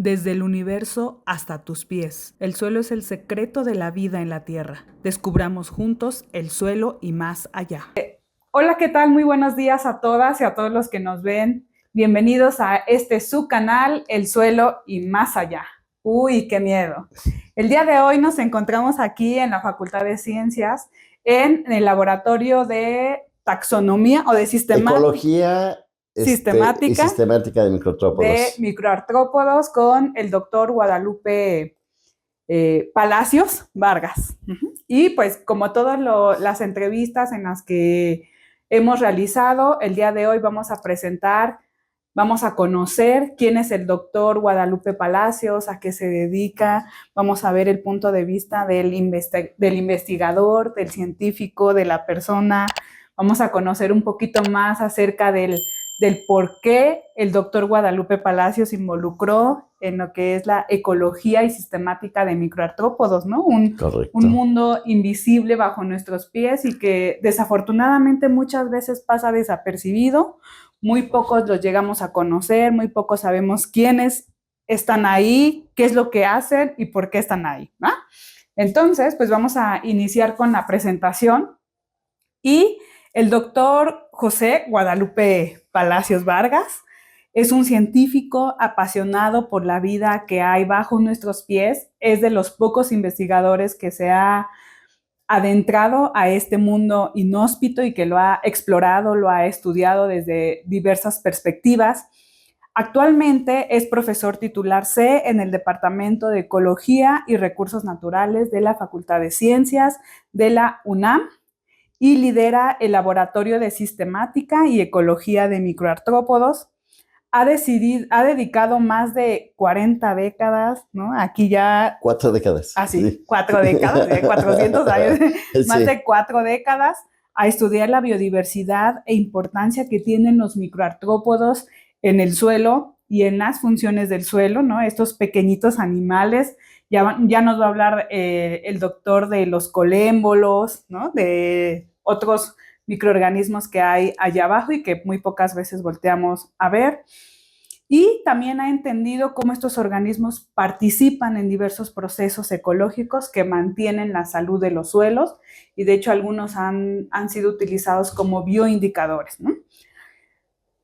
Desde el universo hasta tus pies. El suelo es el secreto de la vida en la Tierra. Descubramos juntos el suelo y más allá. Hola, ¿qué tal? Muy buenos días a todas y a todos los que nos ven. Bienvenidos a su canal, El Suelo y Más Allá. Uy, qué miedo. El día de hoy nos encontramos aquí en la Facultad de Ciencias, en el laboratorio de taxonomía o de Ecología y sistemática sistemática de de microartrópodos. microartrópodos con el doctor Guadalupe Palacios Vargas. Y pues como todas las entrevistas en las que hemos realizado, el día de hoy vamos a presentar, vamos a conocer quién es el doctor Guadalupe Palacios, a qué se dedica, vamos a ver el punto de vista del investigador, del científico, de la persona, vamos a conocer un poquito más acerca del por qué el doctor Guadalupe Palacios se involucró en lo que es la ecología y sistemática de microartrópodos, ¿no? Un mundo invisible bajo nuestros pies y que desafortunadamente muchas veces pasa desapercibido. Muy pocos los llegamos a conocer, muy pocos sabemos quiénes están ahí, qué es lo que hacen y por qué están ahí, ¿no? Entonces, pues vamos a iniciar con la presentación y el doctor José Guadalupe Palacios Vargas es un científico apasionado por la vida que hay bajo nuestros pies. Es de los pocos investigadores que se ha adentrado a este mundo inhóspito y que lo ha explorado, lo ha estudiado desde diversas perspectivas. Actualmente es profesor titular C en el Departamento de Ecología y Recursos Naturales de la Facultad de Ciencias de la UNAM y lidera el Laboratorio de Sistemática y Ecología de Microartrópodos. Ha dedicado más de 40 décadas, ¿no? Aquí ya... 4 décadas. Sí, 4 décadas, 400 años, más de 4 décadas a estudiar la biodiversidad e importancia que tienen los microartrópodos en el suelo y en las funciones del suelo, ¿no? Estos pequeñitos animales. Ya nos va a hablar el doctor de los colémbolos, ¿no? De otros microorganismos que hay allá abajo y que muy pocas veces volteamos a ver. Y también ha entendido cómo estos organismos participan en diversos procesos ecológicos que mantienen la salud de los suelos y de hecho algunos han sido utilizados como bioindicadores, ¿no?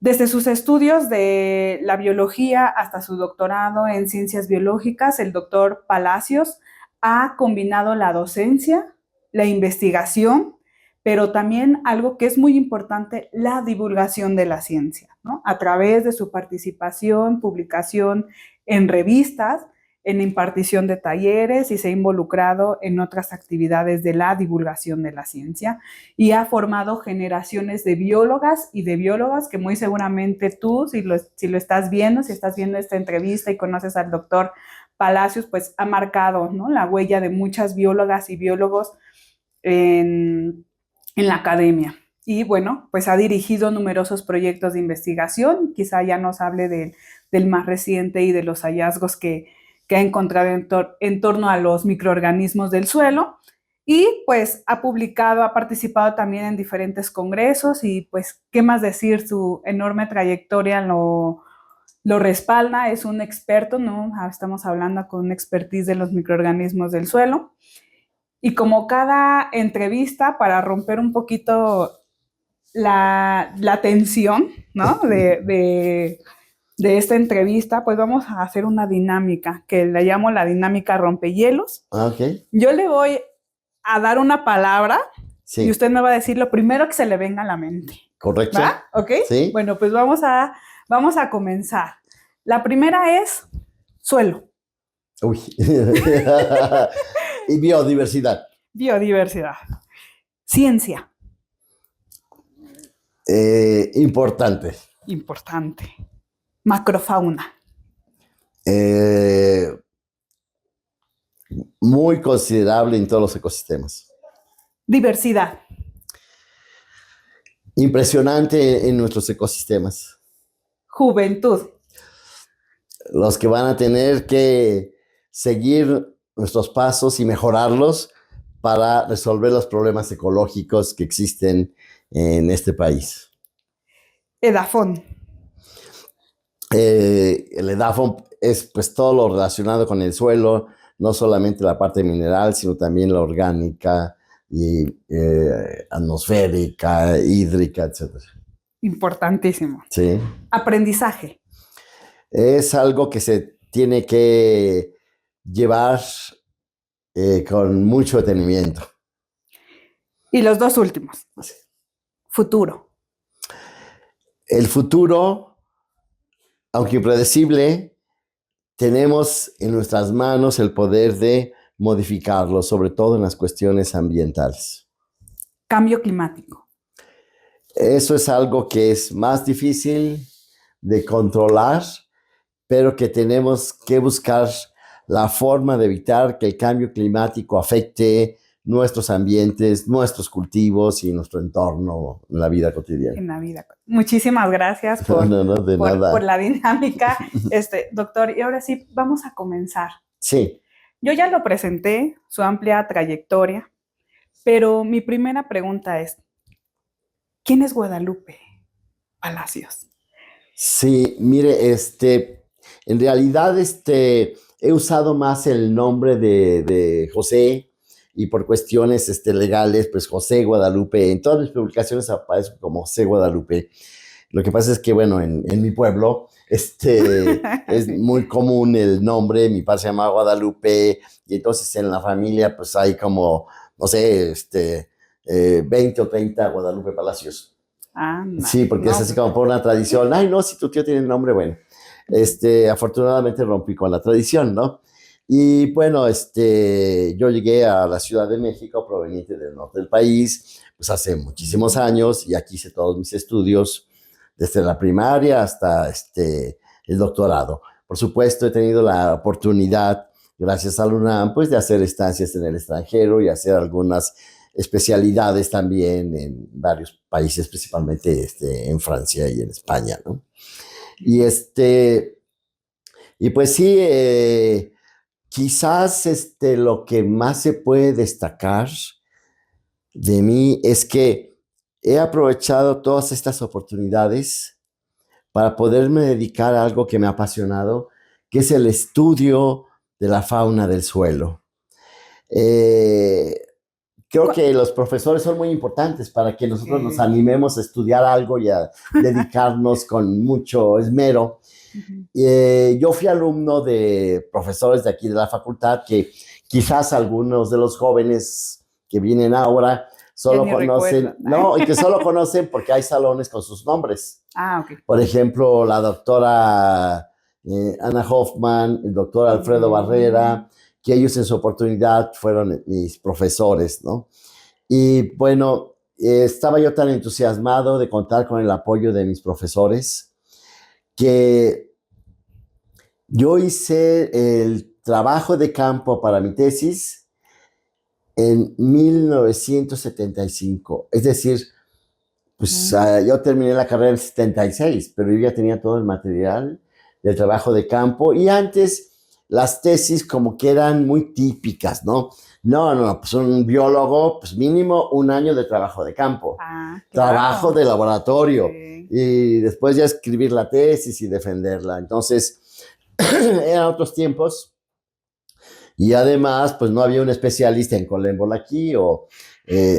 Desde sus estudios de la biología hasta su doctorado en ciencias biológicas, el doctor Palacios ha combinado la docencia, la investigación, pero también algo que es muy importante, la divulgación de la ciencia, ¿no? A través de su participación, publicación en revistas, en impartición de talleres y se ha involucrado en otras actividades de la divulgación de la ciencia y ha formado generaciones de biólogas y de biólogos que muy seguramente tú, si lo estás viendo, si estás viendo esta entrevista y conoces al doctor Palacios, pues ha marcado, ¿no?, la huella de muchas biólogas y biólogos en la academia. Y bueno, pues ha dirigido numerosos proyectos de investigación, quizá ya nos hable del más reciente y de los hallazgos que ha encontrado en torno a los microorganismos del suelo. Y pues ha participado también en diferentes congresos y pues, ¿qué más decir? Su enorme trayectoria lo respalda, es un experto, ¿no? Estamos hablando con una expertise de los microorganismos del suelo. Y como cada entrevista, para romper un poquito la tensión, ¿no?, de esta entrevista, pues vamos a hacer una dinámica que la llamo la dinámica rompehielos. Okay. Yo le voy a dar una palabra sí. Y usted me va a decir lo primero que se le venga a la mente. Correcto. ¿Va? ¿Ok? Sí. Bueno, pues vamos a comenzar. La primera es suelo. Uy. Y biodiversidad. Biodiversidad. Ciencia. Importante. Importante. Macrofauna. Muy considerable en todos los ecosistemas. Diversidad. Impresionante en nuestros ecosistemas. Juventud. Los que van a tener que seguir nuestros pasos y mejorarlos para resolver los problemas ecológicos que existen en este país. Edafón. El edafón es pues todo lo relacionado con el suelo, no solamente la parte mineral, sino también la orgánica y atmosférica, hídrica, etcétera. Importantísimo. Sí. Aprendizaje. Es algo que se tiene que llevar con mucho detenimiento. Y los dos últimos. Futuro. El futuro, aunque impredecible, tenemos en nuestras manos el poder de modificarlo, sobre todo en las cuestiones ambientales. Cambio climático. Eso es algo que es más difícil de controlar, pero que tenemos que buscar la forma de evitar que el cambio climático afecte nuestros ambientes, nuestros cultivos y nuestro entorno en la vida cotidiana. En la vida. Muchísimas gracias por, por la dinámica. Doctor, y ahora sí, vamos a comenzar. Sí. Yo ya lo presenté, su amplia trayectoria, pero mi primera pregunta es, ¿quién es Guadalupe Palacios? Sí, mire, en realidad he usado más el nombre de José, y por cuestiones legales, pues José Guadalupe, en todas mis publicaciones aparezco como José Guadalupe. Lo que pasa es que, bueno, en mi pueblo es muy común el nombre, mi padre se llama Guadalupe, y entonces en la familia pues hay como, no sé, 20 o 30 Guadalupe Palacios. Ah, no, sí, porque es así como por una tradición. Ay, no, si tu tío tiene el nombre, bueno. Afortunadamente rompí con la tradición, ¿no? Y bueno, yo llegué a la Ciudad de México proveniente del norte del país, pues hace muchísimos años, y aquí hice todos mis estudios, desde la primaria hasta el doctorado. Por supuesto, he tenido la oportunidad, gracias a la UNAM, pues de hacer estancias en el extranjero y hacer algunas especialidades también en varios países, principalmente en Francia y en España, ¿no? Y y pues sí, quizás lo que más se puede destacar de mí es que he aprovechado todas estas oportunidades para poderme dedicar a algo que me ha apasionado, que es el estudio de la fauna del suelo. Creo que los profesores son muy importantes para que nosotros nos animemos a estudiar algo y a dedicarnos con mucho esmero. Yo fui alumno de profesores de aquí de la facultad que quizás algunos de los jóvenes que vienen ahora solo conocen, no, y que solo conocen porque hay salones con sus nombres. Ah, ok. Por ejemplo, la doctora Ana Hoffman, el doctor Alfredo Barrera, que ellos en su oportunidad fueron mis profesores, ¿no? Y bueno, estaba yo tan entusiasmado de contar con el apoyo de mis profesores que yo hice el trabajo de campo para mi tesis en 1975. Es decir, pues yo terminé la carrera en 76, pero yo ya tenía todo el material del trabajo de campo. Y antes las tesis como que eran muy típicas, ¿no? No, pues un biólogo, pues mínimo un año de trabajo de campo. Claro. Trabajo de laboratorio. Sí. Y después ya escribir la tesis y defenderla. Entonces, eran otros tiempos. Y además, pues no había un especialista en colémbola aquí o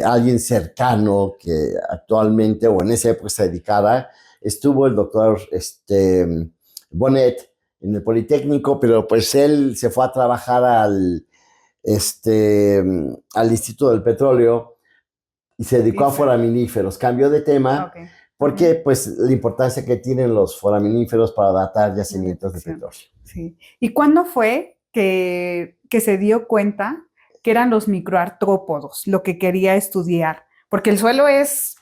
alguien cercano que actualmente o en esa época se dedicara. Estuvo el doctor Bonet en el Politécnico, pero pues él se fue a trabajar al Instituto del Petróleo y se dedicó a foraminíferos. Cambió de tema porque pues la importancia que tienen los foraminíferos para datar yacimientos de petróleo. Sí. ¿Y cuándo fue que se dio cuenta que eran los microartrópodos lo que quería estudiar? Porque el suelo es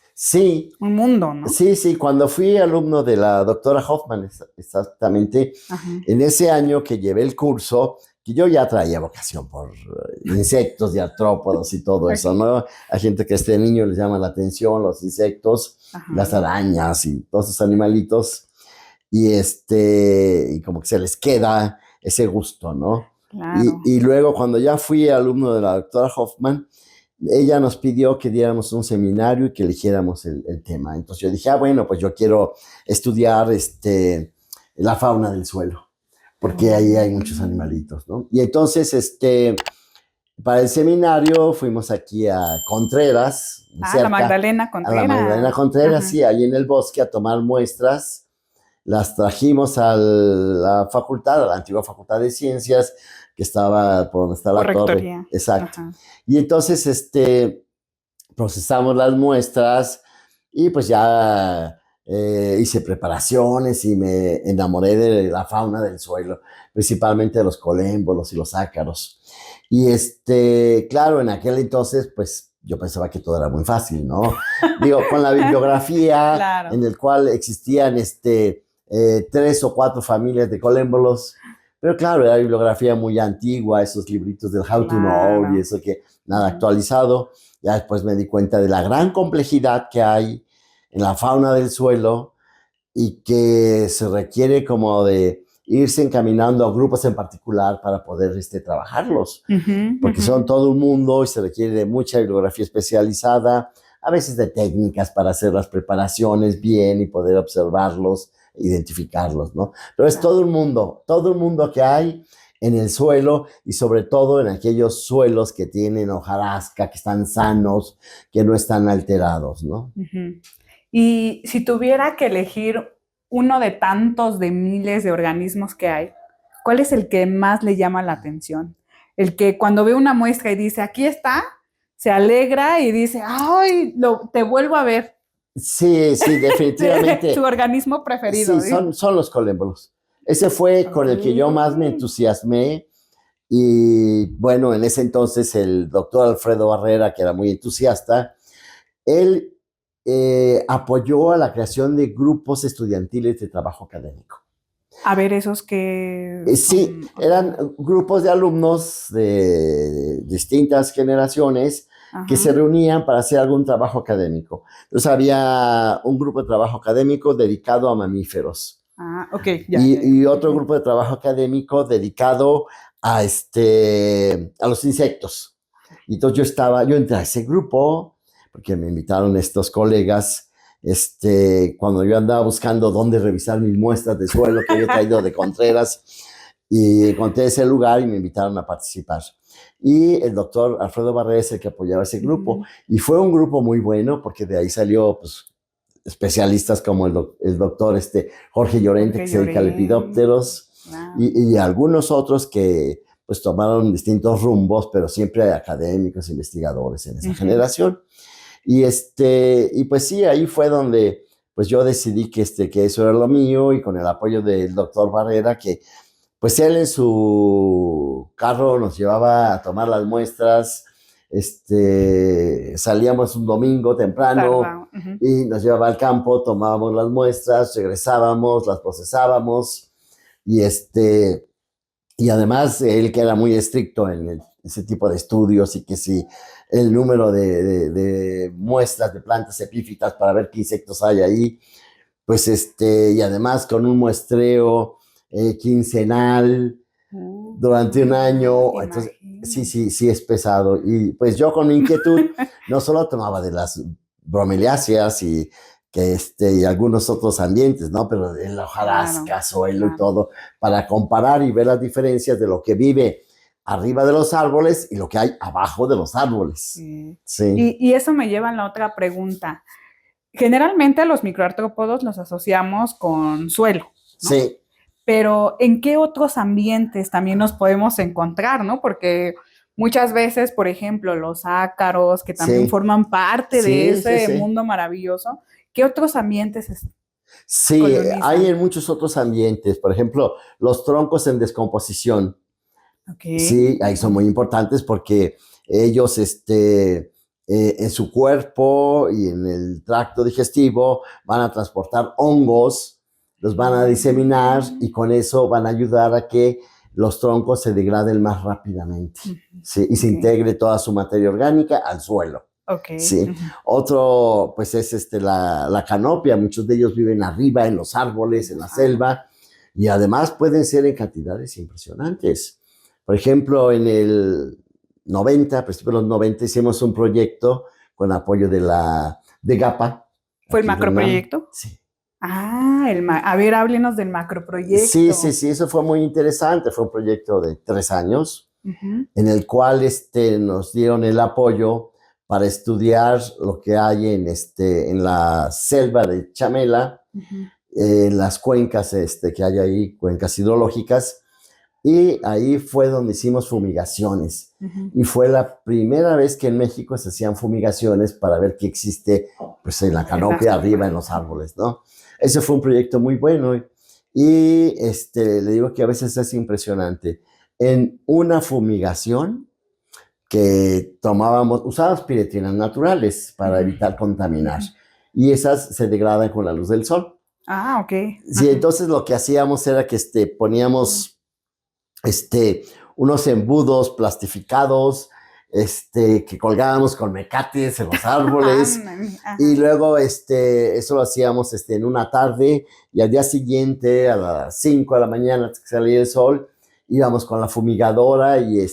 un mundo, ¿no? Sí, cuando fui alumno de la doctora Hoffman, exactamente, en ese año que llevé el curso, que yo ya traía vocación por insectos y artrópodos y todo eso, ¿no? Hay gente que a este niño les llama la atención los insectos, las arañas y todos esos animalitos, y como que se les queda ese gusto, ¿no? Claro. Y luego cuando ya fui alumno de la doctora Hoffman, ella nos pidió que diéramos un seminario y que eligiéramos el tema. Entonces yo dije, bueno, pues yo quiero estudiar la fauna del suelo. porque ahí hay muchos animalitos, ¿no? Y entonces, para el seminario fuimos aquí a Contreras, La Magdalena a Contreras. la Magdalena Contreras, Ajá. sí, ahí en el bosque a tomar muestras. Las trajimos a la facultad, a la antigua Facultad de Ciencias, que estaba por donde está Por la torre. rectoría. Exacto. Ajá. Y entonces, procesamos las muestras y pues ya hice preparaciones y me enamoré de la fauna del suelo, principalmente de los colémbolos y los ácaros. Y claro, en aquel entonces, pues yo pensaba que todo era muy fácil, ¿no? Digo, con la bibliografía Claro. en el cual existían 3 o 4 familias de colémbolos, pero claro, era bibliografía muy antigua, esos libritos del How to Know y eso que nada actualizado. Ya después me di cuenta de la gran complejidad que hay en la fauna del suelo y que se requiere como de irse encaminando a grupos en particular para poder trabajarlos, porque son todo un mundo y se requiere de mucha bibliografía especializada, a veces de técnicas para hacer las preparaciones bien y poder observarlos, identificarlos, ¿no? Pero es todo un mundo que hay en el suelo y sobre todo en aquellos suelos que tienen hojarasca, que están sanos, que no están alterados, ¿no? Y si tuviera que elegir uno de tantos de miles de organismos que hay, ¿cuál es el que más le llama la atención? El que cuando ve una muestra y dice, aquí está, se alegra y dice, ¡ay, te vuelvo a ver! Sí, definitivamente. Su organismo preferido. Sí, son los colémbolos. Ese fue con el que yo más me entusiasmé. Y bueno, en ese entonces el doctor Alfredo Barrera, que era muy entusiasta, él apoyó a la creación de grupos estudiantiles de trabajo académico. A ver, esos que... Sí, eran grupos de alumnos de distintas generaciones que se reunían para hacer algún trabajo académico. Entonces había un grupo de trabajo académico dedicado a mamíferos. Ok, y otro grupo de trabajo académico dedicado a los insectos. Y entonces yo entré a ese grupo porque me invitaron estos colegas cuando yo andaba buscando dónde revisar mis muestras de suelo que había traído de Contreras, y encontré ese lugar y me invitaron a participar. Y el doctor Alfredo Barrera es el que apoyaba ese grupo, y fue un grupo muy bueno porque de ahí salió pues especialistas como el doctor Jorge Llorente, que se dedica a lepidópteros, y algunos otros que pues tomaron distintos rumbos, pero siempre hay académicos, investigadores en esa generación. Y pues sí, ahí fue donde pues yo decidí que eso era lo mío, y con el apoyo del doctor Barrera, que pues él en su carro nos llevaba a tomar las muestras. Salíamos un domingo temprano y nos llevaba al campo, tomábamos las muestras, regresábamos, las procesábamos, y además él, que era muy estricto en ese tipo de estudios, y que si el número de muestras de plantas epífitas para ver qué insectos hay ahí, pues y además con un muestreo quincenal durante un año. Entonces, sí es pesado. Y pues yo con mi inquietud no solo tomaba de las bromeliáceas y algunos otros ambientes, ¿no? Pero en la hojarasca, suelo y todo, para comparar y ver las diferencias de lo que vive arriba de los árboles y lo que hay abajo de los árboles. Sí. Y eso me lleva a la otra pregunta. Generalmente a los microartrópodos los asociamos con suelo, ¿no? Sí. Pero ¿en qué otros ambientes también nos podemos encontrar, no? Porque muchas veces, por ejemplo, los ácaros, que también forman parte de ese mundo maravilloso, ¿qué otros ambientes colonizan? Hay en muchos otros ambientes. Por ejemplo, los troncos en descomposición. Sí, ahí son muy importantes porque ellos, en su cuerpo y en el tracto digestivo van a transportar hongos, los van a diseminar, y con eso van a ayudar a que los troncos se degraden más rápidamente, ¿sí? Y se integre toda su materia orgánica al suelo. Sí. Otro, pues es la canopia. Muchos de ellos viven arriba en los árboles, en la selva, y además pueden ser en cantidades impresionantes. Por ejemplo, en el 90, a principios de los 90, hicimos un proyecto con apoyo de GAPA. ¿Fue el macroproyecto? Sí. A ver, háblenos del macroproyecto. Sí, eso fue muy interesante. Fue un proyecto de 3 años en el cual nos dieron el apoyo para estudiar lo que hay en la selva de Chamela, en las cuencas que hay ahí, cuencas hidrológicas, y ahí fue donde hicimos fumigaciones. Y fue la primera vez que en México se hacían fumigaciones para ver qué existe pues, en la canopia arriba, en los árboles, ¿no? Ese fue un proyecto muy bueno y le digo que a veces es impresionante. En una fumigación que usábamos piretrinas naturales para evitar contaminar y esas se degradan con la luz del sol. Ok. Sí, entonces lo que hacíamos era que poníamos unos embudos plastificados que colgábamos con mecates en los árboles y luego eso lo hacíamos en una tarde y al día siguiente a las 5 de la mañana antes que salía el sol íbamos con la fumigadora y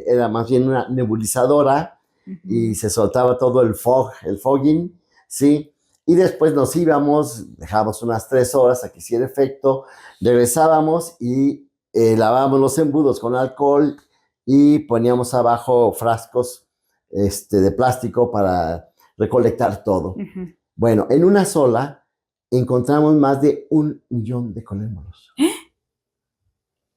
era más bien una nebulizadora y se soltaba todo el fogging, ¿sí? Y después nos íbamos, dejábamos unas 3 horas a que hiciera efecto, regresábamos y lavábamos los embudos con alcohol y poníamos abajo frascos de plástico para recolectar todo. Bueno, en una sola encontramos más de 1 millón de colémonos.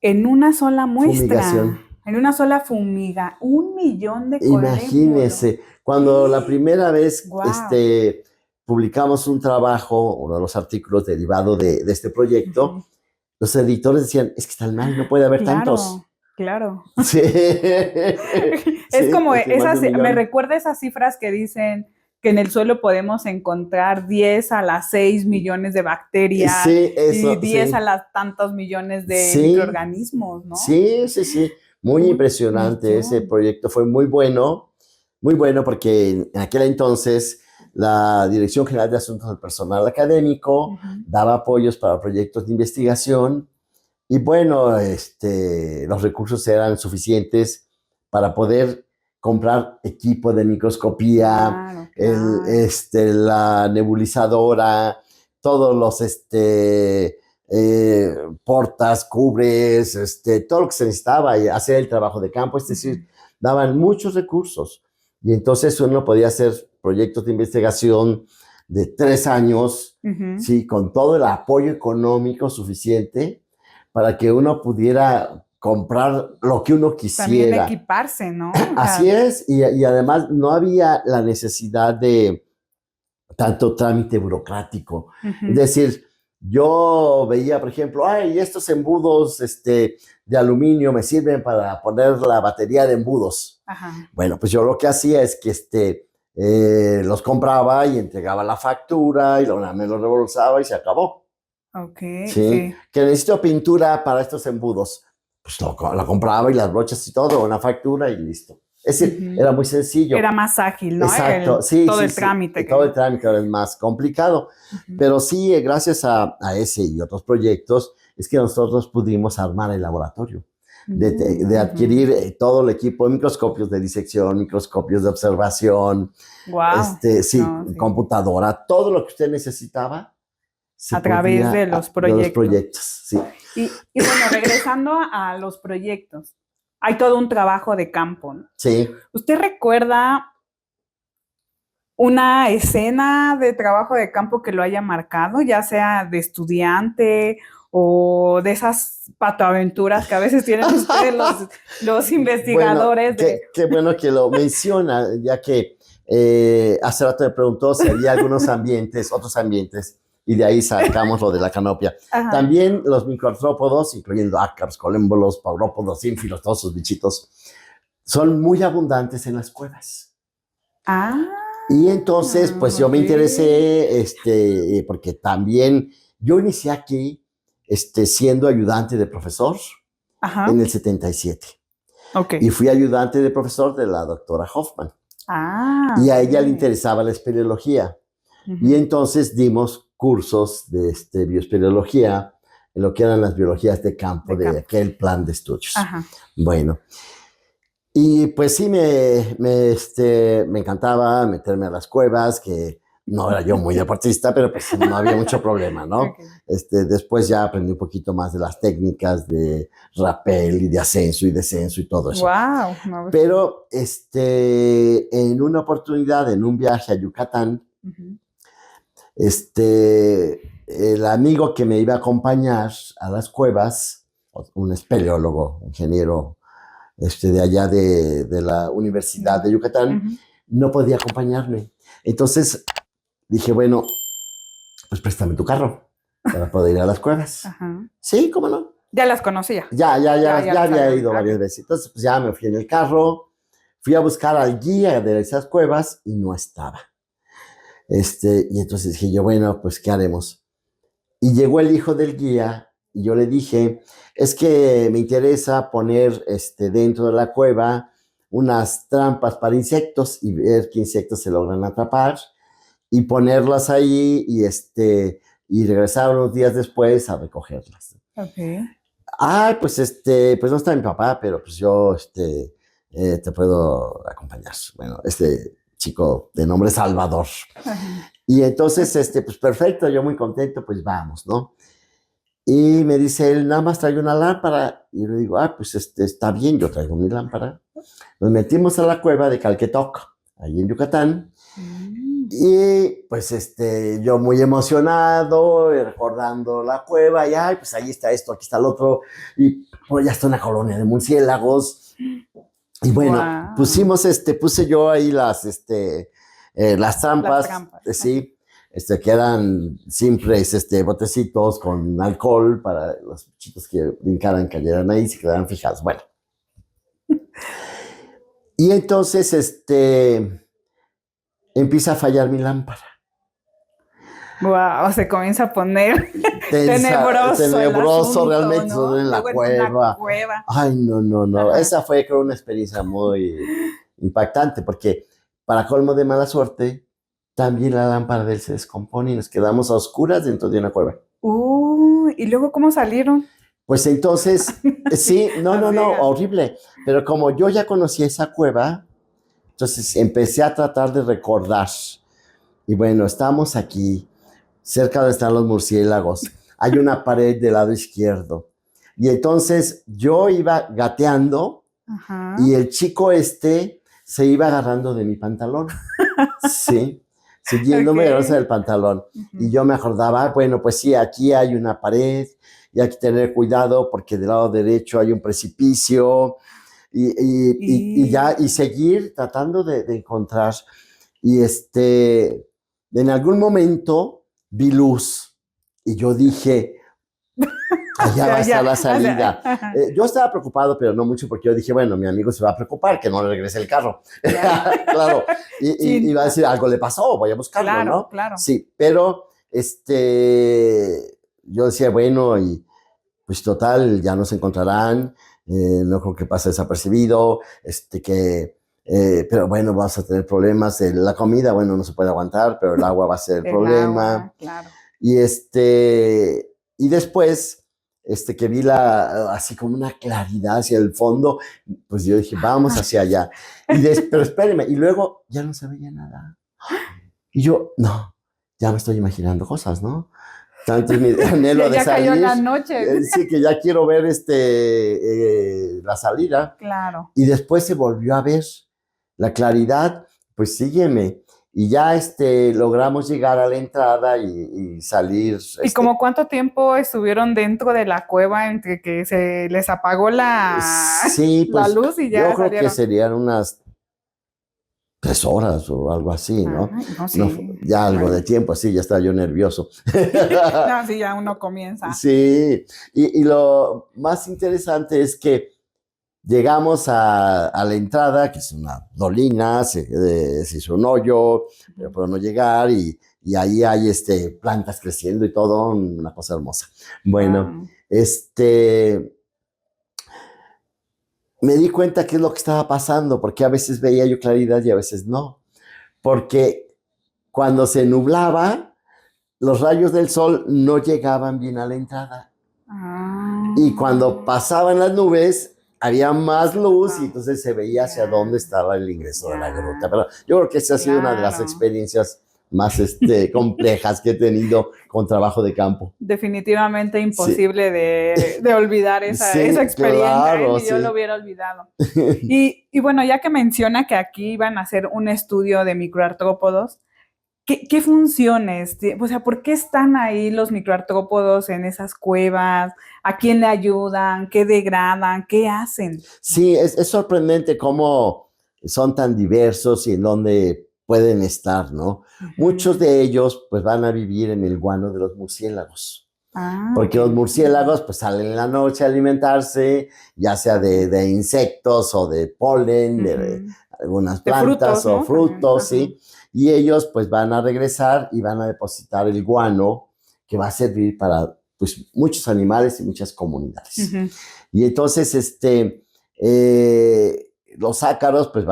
En una sola muestra. Fumigación. En una sola 1 millón de colémonos. Imagínense, cuando la primera vez publicamos un trabajo, uno de los artículos derivado de este proyecto, los editores decían, es que está mal, no puede haber tantos. Claro. Sí. Es como me recuerda esas cifras que dicen que en el suelo podemos encontrar 10 a las 6 millones de bacterias y 10 a las tantos millones de microorganismos, ¿no? Sí. Muy impresionante. Ese proyecto fue muy bueno porque en aquel entonces la Dirección General de Asuntos del Personal Académico daba apoyos para proyectos de investigación y bueno, los recursos eran suficientes para poder comprar equipo de microscopía, la nebulizadora, todos los portas, cubres, todo lo que se necesitaba y hacer el trabajo de campo, es decir, daban muchos recursos y entonces uno podía hacer proyectos de investigación de 3 años, sí, con todo el apoyo económico suficiente para que uno pudiera comprar lo que uno quisiera. También equiparse, ¿no? Así es, y además no había la necesidad de tanto trámite burocrático. Es decir, yo veía, por ejemplo, estos embudos de aluminio me sirven para poner la batería de embudos. Bueno, pues yo lo que hacía es que los compraba y entregaba la factura y me lo reembolsaba y se acabó. Sí. Que necesito pintura para estos embudos. Pues la compraba y las brochas y todo, una factura y listo. Es decir, era muy sencillo. Era más ágil, ¿no? Exacto, todo el trámite. Todo el trámite ahora es más complicado. Pero sí, gracias a ese y otros proyectos, es que nosotros pudimos armar el laboratorio. De adquirir todo el equipo de microscopios de disección, microscopios de observación, computadora, todo lo que usted necesitaba. A través de los proyectos. Sí. Y bueno, regresando a los proyectos, hay todo un trabajo de campo, ¿no? Sí. ¿Usted recuerda una escena de trabajo de campo que lo haya marcado, ya sea de estudiante o de esas patoaventuras que a veces tienen ustedes los investigadores? Bueno, qué bueno que lo menciona, ya que hace rato me preguntó si había otros ambientes, y de ahí sacamos lo de la canopia. También los microartrópodos, incluyendo ácaros, colémbolos, paurópodos, ínfilos, todos esos bichitos, son muy abundantes en las cuevas. Y entonces, pues yo me interesé, porque también yo inicié aquí, siendo ayudante de profesor en el 77. Y fui ayudante de profesor de la doctora Hoffman. Y a ella le interesaba la espeleología. Y entonces dimos cursos de bioespeleología en lo que eran las biologías de campo de aquel plan de estudios. Bueno, y pues sí me encantaba meterme a las cuevas, que No era yo muy deportista, pero pues no había mucho problema, ¿no? Ok. Después ya aprendí un poquito más de las técnicas de rappel y de ascenso y descenso y todo eso. Wow. No, pues, Pero en una oportunidad, en un viaje a Yucatán, ujú. el amigo que me iba a acompañar a las cuevas, un espeleólogo, ingeniero de allá de la Universidad de Yucatán, Ujú. no podía acompañarme. Entonces dije, bueno, pues préstame tu carro para poder ir a las cuevas. Ajá. Sí, cómo no. Ya las conocía. Ya Ya las había había. ido varias Ok. veces. Entonces, pues ya me fui en el carro, fui a buscar al guía de esas cuevas y no estaba. Y entonces dije yo, bueno, pues, ¿qué haremos? Y llegó el hijo del guía y yo le dije, es que me interesa poner dentro de la cueva unas trampas para insectos y ver qué insectos se logran atrapar y ponerlas ahí y regresar unos días después a recogerlas. Ok. Ah, pues no está mi papá, pero pues yo te puedo acompañar. Bueno, este chico de nombre Salvador. Ajá. Y entonces, pues perfecto, yo muy contento, pues vamos, ¿no? Y me dice él, nada más traigo una lámpara. Y yo le digo, pues está bien, yo traigo mi lámpara. Nos metimos a la cueva de Calquetoc, allí en Yucatán. Mm. Y pues yo muy emocionado, recordando la cueva, y ay, pues ahí está esto, aquí está el otro, y pues ya está una colonia de murciélagos. Y bueno, Wow. puse yo ahí las trampas, Las trampas. sí, que eran simples botecitos con alcohol para los chicos que brincaran, cayeran ahí y se quedaran fijados. Bueno, y entonces empieza a fallar mi lámpara. Wow, se comienza a poner Tensa, tenebroso el tenebroso asunto, realmente, ¿no? en la Luego en una cueva. cueva. Ay, no, no, no. Ajá. Esa fue, creo, una experiencia muy impactante porque, para colmo de mala suerte, también la lámpara de él se descompone y nos quedamos a oscuras dentro de una cueva. ¿Y luego cómo salieron? Pues entonces, Así, sí, no, a no, no, ciegas. horrible. Pero como yo ya conocía esa cueva, entonces empecé a tratar de recordar. Y bueno, estamos aquí, cerca donde están los murciélagos. Hay una pared del lado izquierdo. Y entonces yo iba gateando Ajá. y el chico se iba agarrando de mi pantalón. Sí, siguiéndome de Ok. del pantalón. Ujú. Y yo me acordaba, bueno, pues sí, aquí hay una pared y hay que tener cuidado porque del lado derecho hay un precipicio y ya, y Y seguir tratando de encontrar. Y en algún momento vi luz y yo dije, allá va hacia a estar allá, la hacia, salida. ajá. Yo estaba preocupado, pero no mucho, porque yo dije, bueno, mi amigo se va a preocupar que no le regrese el carro. Claro. Claro, y Chin. va a decir, algo le pasó, voy a buscarlo, Claro, ¿no? claro. Sí, pero yo decía, bueno, y pues total, ya nos encontrarán, no creo que pase desapercibido, pero bueno, vamos a tener problemas. La comida, bueno, no se puede aguantar, pero el agua va a ser el El problema. agua, claro. Y y después, que vi así como una claridad hacia el fondo, pues yo dije, vamos Ajá. hacia allá. Pero espérenme, y luego ya no se veía nada. Y yo, no, ya me estoy imaginando cosas, ¿no? Tanto es mi anhelo de Ya cayó salir, la noche. sí, que ya quiero ver la salida. Claro. Y después se volvió a ver la claridad, pues sígueme. Y ya logramos llegar a la entrada y salir. ¿Y como cuánto tiempo estuvieron dentro de la cueva entre que se les apagó Sí, la pues luz y yo ya creo que salieron? serían unas 3 horas o algo así, ¿no? Ay, no, No, sí. ya algo de Bueno. tiempo, sí, ya estaba yo nervioso. No, sí, ya uno comienza. Sí, y lo más interesante es que llegamos a la entrada, que es una dolina, se hizo un hoyo, pero puedo no llegar y ahí hay plantas creciendo y todo, una cosa hermosa. Bueno, Wow. me di cuenta qué es lo que estaba pasando, porque a veces veía yo claridad y a veces no. Porque cuando se nublaba, los rayos del sol no llegaban bien a la entrada. Y cuando pasaban las nubes, había más luz y entonces se veía hacia Ya, dónde estaba el ingreso de la gruta. ya, Pero yo creo que esa ha sido una de las claro. experiencias más complejas que he tenido con trabajo de campo. Definitivamente imposible de olvidar esa experiencia, claro, ni yo lo hubiera olvidado. Y bueno, ya que menciona que aquí iban a hacer un estudio de microartrópodos, ¿qué funciones? O sea, ¿por qué están ahí los microartrópodos en esas cuevas? ¿A quién le ayudan? ¿Qué degradan? ¿Qué hacen? Sí, es sorprendente cómo son tan diversos y en dónde pueden estar, ¿no? Muchos de ellos pues van a vivir en el guano de los murciélagos. Porque los murciélagos pues salen en la noche a alimentarse, ya sea de insectos o de polen, de algunas plantas frutos, ¿no? o frutos, ¿sí? Y ellos pues van a regresar y van a depositar el guano que va a servir para pues muchos animales y muchas comunidades. Y entonces los ácaros pues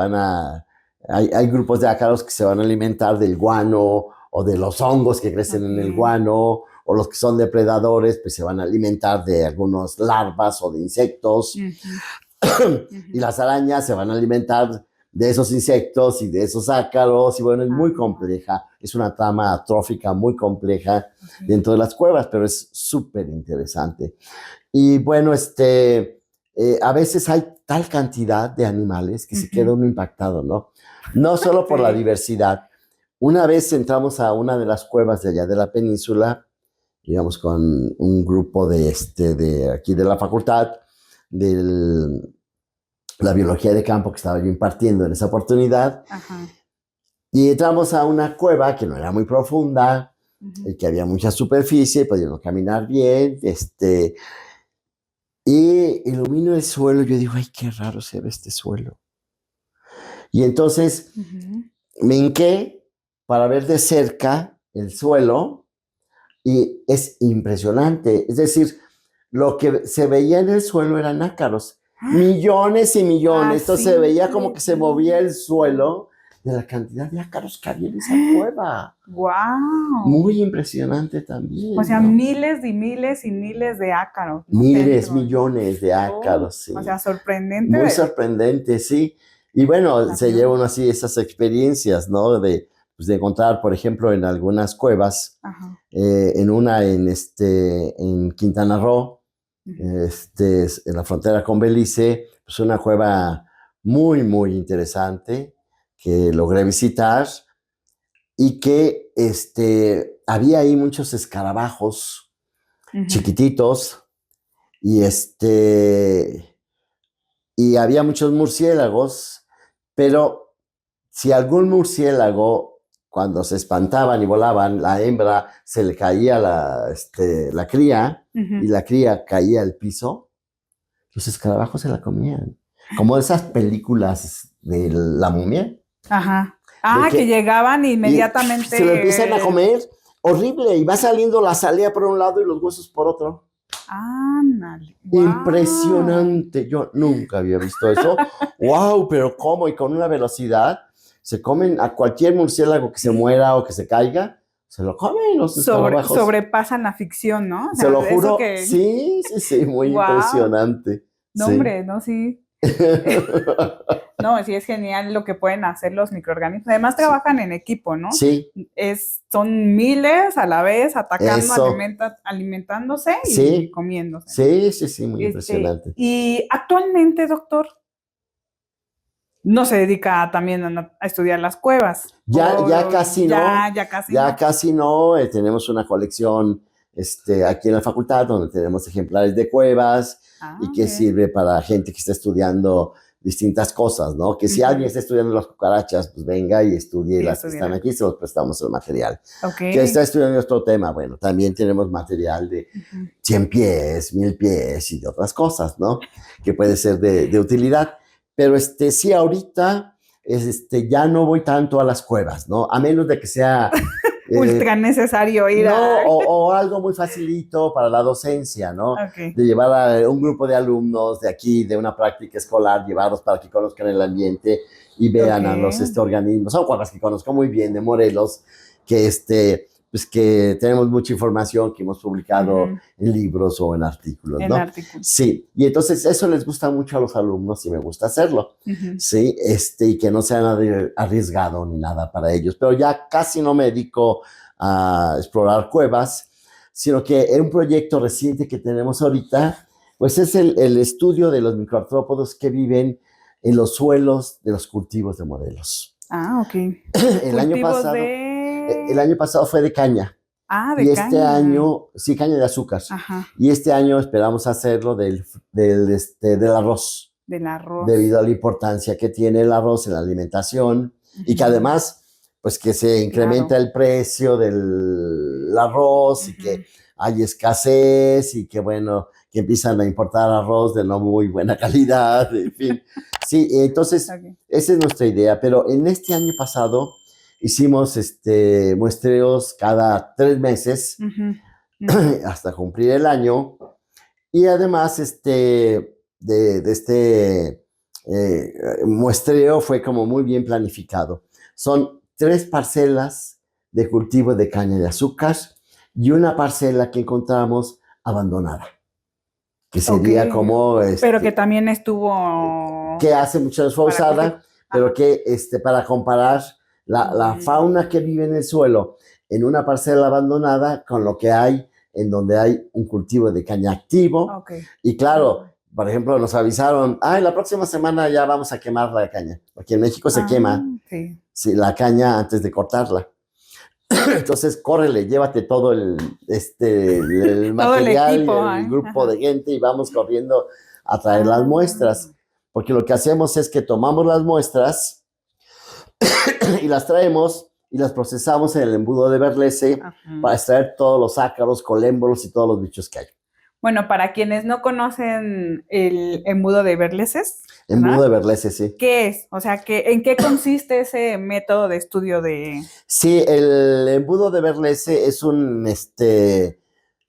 hay grupos de ácaros que se van a alimentar del guano o de los hongos que crecen en el guano, o los que son depredadores, pues se van a alimentar de algunas larvas o de insectos. Y las arañas se van a alimentar de esos insectos y de esos ácaros. Y bueno, es muy compleja. Es una trama trófica muy compleja dentro de las cuevas, pero es súper interesante. Y bueno, a veces hay tal cantidad de animales que se queda uno impactado, ¿no? No solo por la diversidad. Una vez entramos a una de las cuevas de allá de la península, íbamos con un grupo de aquí de la facultad, de la biología de campo que estaba yo impartiendo en esa oportunidad. Y entramos a una cueva que no era muy profunda, que había mucha superficie, podíamos caminar bien, y ilumino el suelo. Yo digo, ay, qué raro se ve este suelo. Y entonces me hinqué para ver de cerca el suelo, y es impresionante. Es decir, lo que se veía en el suelo eran ácaros, millones y millones. Entonces se veía como que se movía el suelo de la cantidad de ácaros que había en esa cueva. ¡Wow! Muy impresionante también. O sea, ¿no? miles y miles y miles de ácaros. ¿no? Miles, millones de ácaros, sí. O sea, sorprendente. Muy sorprendente, sí. Y bueno, se lleva uno así esas experiencias, ¿no? De encontrar, por ejemplo, en algunas cuevas, en Quintana Roo, en la frontera con Belice, pues una cueva muy, muy interesante que logré visitar, y que había ahí muchos escarabajos chiquititos, y había muchos murciélagos, pero si algún murciélago, cuando se espantaban y volaban, la hembra se le caía la cría, y la cría caía al piso, los escarabajos se la comían. Como esas películas de la momia. Que llegaban inmediatamente. Se lo empiezan a comer, horrible, y va saliendo la salida por un lado y los huesos por otro. Wow. Impresionante, yo nunca había visto eso. Wow, pero ¿cómo? Y con una velocidad. Se comen a cualquier murciélago que se muera o que se caiga, se lo comen los escarabajos. Sobrepasan la ficción, ¿no? O sea, se lo juro, que... sí, muy impresionante. No, sí. Hombre, no, sí. No, sí es genial lo que pueden hacer los microorganismos. Además trabajan en equipo, ¿no? Sí. Son miles a la vez atacando, alimentándose y comiéndose. Sí, muy impresionante. Y actualmente, doctor, no se dedica también a estudiar las cuevas. Ya casi no. Ya casi no. Tenemos una colección aquí en la facultad donde tenemos ejemplares de cuevas y que sirve para gente que está estudiando distintas cosas, ¿no? Que si alguien está estudiando las cucarachas, pues venga y estudie las que están aquí, se los prestamos el material. Que está estudiando otro tema, bueno, también tenemos material de 100 pies, 1000 pies y de otras cosas, ¿no? Que puede ser de utilidad. Pero sí, ahorita ya no voy tanto a las cuevas, ¿no? A menos de que sea... ultra necesario ir o algo muy facilito para la docencia, ¿no? De llevar a un grupo de alumnos de aquí, de una práctica escolar, llevarlos para que conozcan el ambiente y vean a los organismos. Son cuevas que conozco muy bien de Morelos, que pues que tenemos mucha información que hemos publicado en libros o en artículos, ¿no? Sí, y entonces eso les gusta mucho a los alumnos y me gusta hacerlo, sí, y que no sean arriesgado ni nada para ellos, pero ya casi no me dedico a explorar cuevas, sino que en un proyecto reciente que tenemos ahorita, pues es el estudio de los microartrópodos que viven en los suelos de los cultivos de Morelos. Ah, ok. El año pasado fue de caña. Ah, de y caña. Este año, sí, caña de azúcar. Ajá. Y este año esperamos hacerlo del arroz. Del arroz. Debido a la importancia que tiene el arroz en la alimentación y que además, pues que se incrementa el precio del arroz y que hay escasez y que, bueno, que empiezan a importar arroz de no muy buena calidad, en fin. Sí, entonces, esa es nuestra idea. Pero en este año pasado hicimos muestreos cada 3 meses hasta cumplir el año. Y además, de este muestreo fue como muy bien planificado. Son 3 parcelas de cultivo de caña de azúcar y una parcela que encontramos abandonada, que sería como... pero que también estuvo... Que hace mucho años fue usada, pero que para comparar la fauna que vive en el suelo en una parcela abandonada con lo que hay en donde hay un cultivo de caña activo. Y claro, por ejemplo, nos avisaron, la próxima semana ya vamos a quemar la caña, porque en México se quema la caña antes de cortarla. Entonces, córrele, llévate todo el material, el equipo, el grupo de gente y vamos corriendo a traer las muestras. Porque lo que hacemos es que tomamos las muestras y las traemos y las procesamos en el embudo de Berlese para extraer todos los ácaros, colémbolos y todos los bichos que hay. Bueno, para quienes no conocen el embudo de Berleses. Embudo de Berlese, sí. ¿Qué es? O sea, ¿en qué consiste ese método de estudio de...? Sí, el embudo de Berlese es un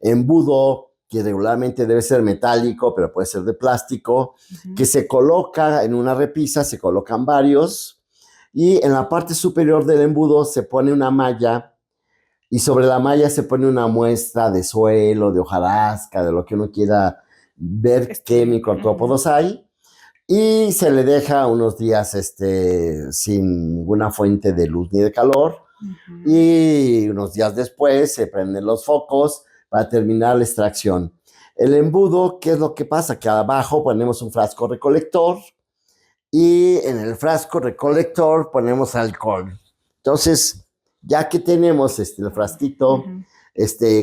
embudo que regularmente debe ser metálico, pero puede ser de plástico, que se coloca en una repisa, se colocan varios, y en la parte superior del embudo se pone una malla, y sobre la malla se pone una muestra de suelo, de hojarasca, de lo que uno quiera ver qué microartrópodos hay, y se le deja unos días sin ninguna fuente de luz ni de calor, y unos días después se prenden los focos para terminar la extracción. El embudo, ¿qué es lo que pasa? Que abajo ponemos un frasco recolector y en el frasco recolector ponemos alcohol. Entonces, ya que tenemos el frasquito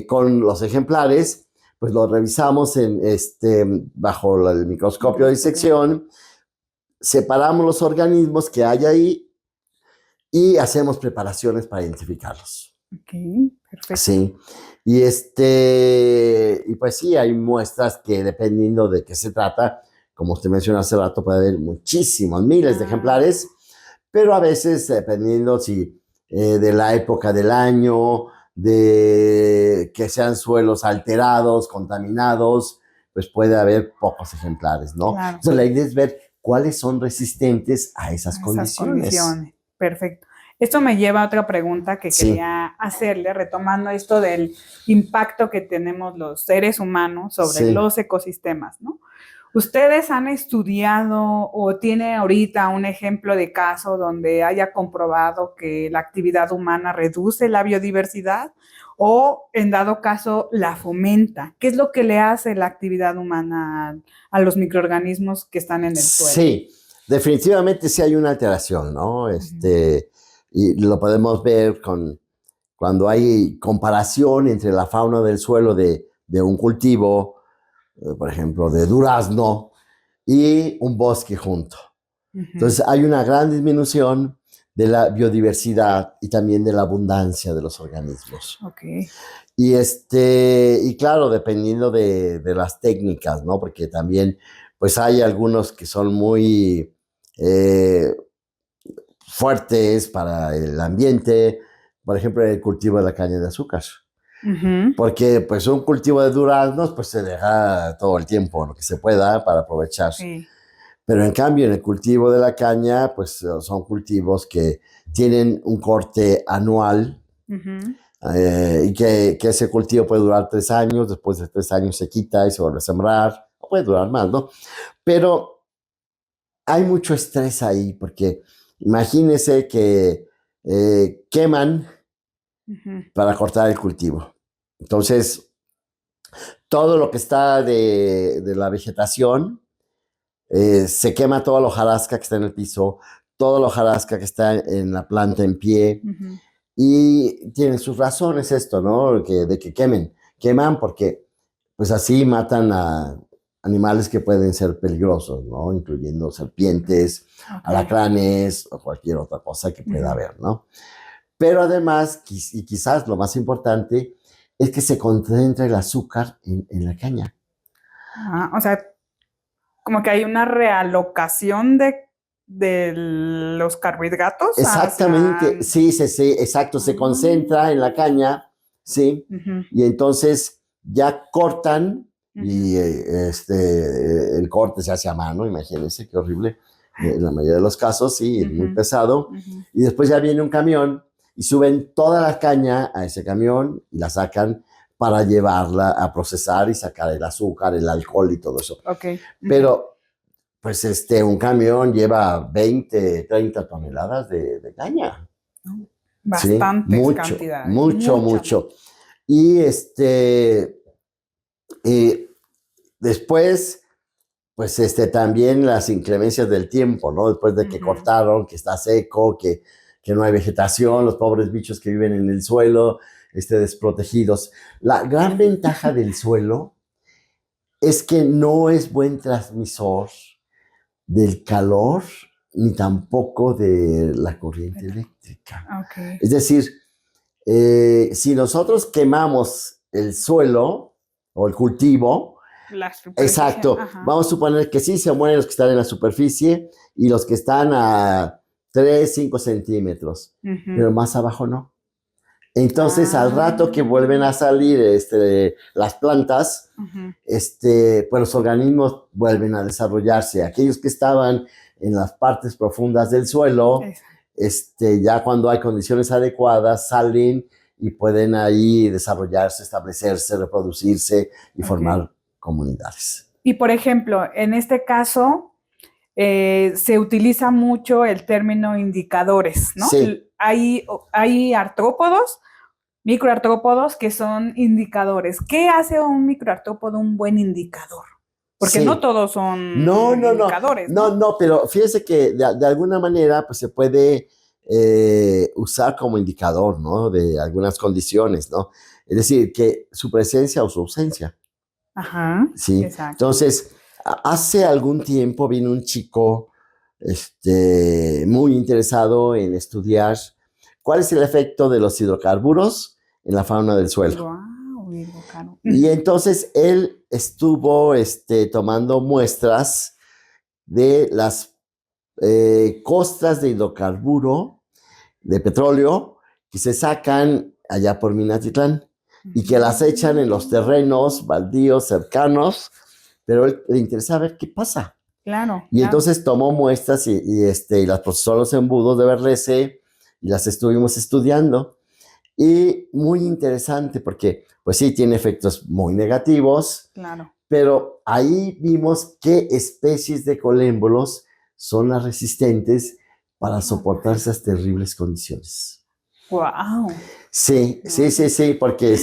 con los ejemplares, pues lo revisamos bajo el microscopio de disección, separamos los organismos que hay ahí y hacemos preparaciones para identificarlos. Ok, perfecto. Sí, y pues sí, hay muestras que dependiendo de qué se trata, como usted mencionó hace rato, puede haber muchísimos, miles de ejemplares, pero a veces dependiendo de la época del año, de que sean suelos alterados, contaminados, pues puede haber pocos ejemplares, ¿no? Claro. Entonces la idea es ver cuáles son resistentes a esas condiciones. Perfecto. Esto me lleva a otra pregunta que quería hacerle, retomando esto del impacto que tenemos los seres humanos sobre los ecosistemas, ¿no? ¿Ustedes han estudiado o tiene ahorita un ejemplo de caso donde haya comprobado que la actividad humana reduce la biodiversidad o, en dado caso, la fomenta? ¿Qué es lo que le hace la actividad humana a los microorganismos que están en el suelo? Sí, definitivamente sí hay una alteración, ¿no? Y lo podemos ver cuando hay comparación entre la fauna del suelo de un cultivo, por ejemplo, de durazno, y un bosque junto. Entonces hay una gran disminución de la biodiversidad y también de la abundancia de los organismos. Y claro, dependiendo de las técnicas, ¿no? Porque también, pues hay algunos que son muy fuertes para el ambiente, por ejemplo, el cultivo de la caña de azúcar. Porque pues un cultivo de duraznos pues se deja todo el tiempo lo que se pueda para aprovechar. Pero en cambio en el cultivo de la caña pues son cultivos que tienen un corte anual y que ese cultivo puede durar 3 años, después de 3 años se quita y se vuelve a sembrar, o puede durar más, ¿no? Pero hay mucho estrés ahí, porque imagínense que queman para cortar el cultivo. Entonces, todo lo que está de la vegetación, se quema toda la hojarasca que está en el piso, toda la hojarasca que está en la planta en pie, y tienen sus razones esto, ¿no? De que queman porque pues así matan a animales que pueden ser peligrosos, ¿no? Incluyendo serpientes, alacranes o cualquier otra cosa que pueda haber, ¿no? Pero además, y quizás lo más importante, es que se concentra el azúcar en la caña. O sea, como que hay una realocación de los carbohidratos. Exactamente, sí, exacto, se concentra en la caña, ¿sí? Y entonces ya cortan y el corte se hace a mano, imagínense, qué horrible. En la mayoría de los casos, sí, es muy pesado. Y después ya viene un camión y suben toda la caña a ese camión y la sacan para llevarla a procesar y sacar el azúcar, el alcohol y todo eso. Pero, pues, un camión lleva 20, 30 toneladas de caña. Bastantes, ¿sí? Cantidades. Mucho. Y después, pues también las inclemencias del tiempo, ¿no? Después de que cortaron, que está seco, que no hay vegetación, los pobres bichos que viven en el suelo, desprotegidos. La gran ventaja del suelo es que no es buen transmisor del calor ni tampoco de la corriente eléctrica. Es decir, si nosotros quemamos el suelo o el cultivo, exacto, vamos a suponer que sí se mueren los que están en la superficie y los que están a 3, 5 centímetros, pero más abajo no. Entonces, al rato que vuelven a salir las plantas, pues los organismos vuelven a desarrollarse. Aquellos que estaban en las partes profundas del suelo, ya cuando hay condiciones adecuadas, salen y pueden ahí desarrollarse, establecerse, reproducirse y formar comunidades. Y, por ejemplo, en este caso, se utiliza mucho el término indicadores, ¿no? Sí. Hay artrópodos, microartrópodos que son indicadores. ¿Qué hace un microartrópodo un buen indicador? Porque no todos son indicadores. No, pero fíjese que de alguna manera pues se puede usar como indicador, ¿no? De algunas condiciones, ¿no? Es decir, que su presencia o su ausencia. Sí. Exacto. Entonces, hace algún tiempo vino un chico muy interesado en estudiar cuál es el efecto de los hidrocarburos en la fauna del suelo. Wow, y entonces él estuvo tomando muestras de las costras de hidrocarburo, de petróleo, que se sacan allá por Minatitlán y que las echan en los terrenos baldíos cercanos, pero él le interesa ver qué pasa. Y entonces tomó muestras y las procesó en los embudos de BRC y las estuvimos estudiando. Y muy interesante porque, pues sí, tiene efectos muy negativos, pero ahí vimos qué especies de colémbolos son las resistentes para soportar esas terribles condiciones. ¡Wow! Sí, porque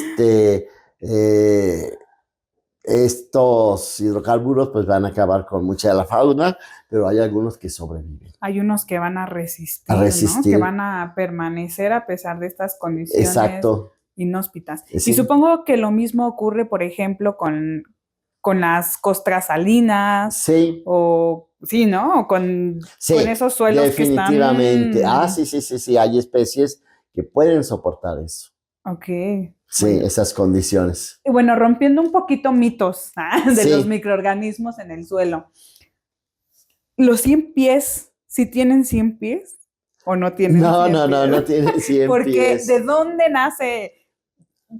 estos hidrocarburos pues van a acabar con mucha de la fauna, pero hay algunos que sobreviven. Hay unos que van a resistir, ¿no? Que van a permanecer a pesar de estas condiciones inhóspitas. Sí. Y supongo que lo mismo ocurre, por ejemplo, con las costras salinas. Sí. O, sí, ¿no? O con esos suelos definitivamente. que están... Sí. Hay especies que pueden soportar eso. Sí, bueno, esas condiciones. Y bueno, rompiendo un poquito mitos de los microorganismos en el suelo. ¿Los 100 pies, sí tienen 100 pies o no tienen 100 pies? No tienen 100 Porque pies. ¿de dónde nace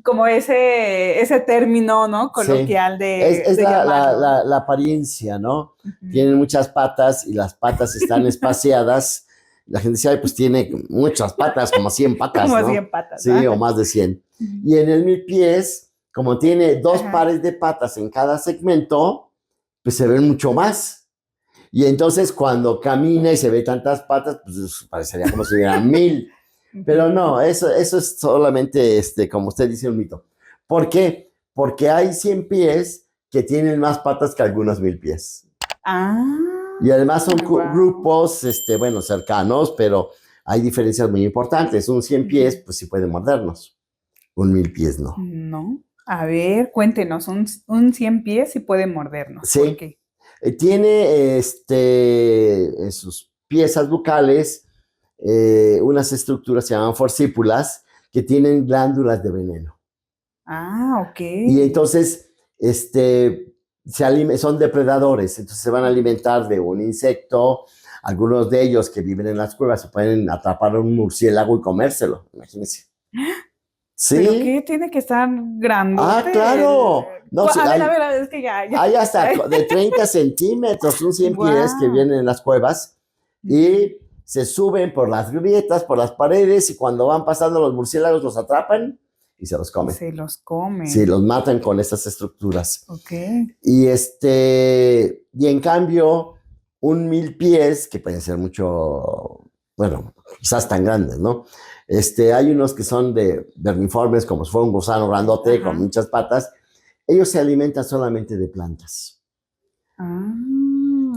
como ese término, ¿no? Coloquial es la apariencia, ¿no? Tienen muchas patas y las patas están espaciadas. La gente dice, pues tiene muchas patas, como 100 patas, como ¿no? 100 patas. Sí, o más de 100. Y en el mil pies, como tiene dos Ajá. pares de patas en cada segmento, pues se ven mucho más. Y entonces cuando camina y se ve tantas patas, pues parecería como si hubieran 1000. Pero no, eso es solamente, como usted dice, un mito. ¿Por qué? Porque hay 100 pies que tienen más patas que algunos 1000 pies. Y además son Wow. grupos, bueno, cercanos, pero hay diferencias muy importantes. Un 100 pies, pues sí puede mordernos. Un 1000 pies no. No. A ver, cuéntenos, un 100 pies sí puede mordernos. ¿Por Sí. qué? Tiene en sus piezas bucales unas estructuras que se llaman forcípulas que tienen glándulas de veneno. Ah, ok. Y entonces son depredadores, entonces se van a alimentar de un insecto. Algunos de ellos que viven en las cuevas se pueden atrapar a un murciélago y comérselo, imagínense. ¿Pero Sí. qué? Tiene que estar Ah, grandote. claro. No, sí, A ver, es que ya. hay hasta de 30 centímetros, un 100 pies que Wow. vienen en las cuevas y se suben por las grietas, por las paredes, y cuando van pasando los murciélagos los atrapan y se los comen. Se los comen. Sí, los matan con estas estructuras. Ok. Y y en cambio, un 1000 pies, que pueden ser mucho, bueno, quizás tan grandes, ¿no? Hay unos que son de vermiformes, como si fuera un gusano grandote, Ajá. con muchas patas. Ellos se alimentan solamente de plantas.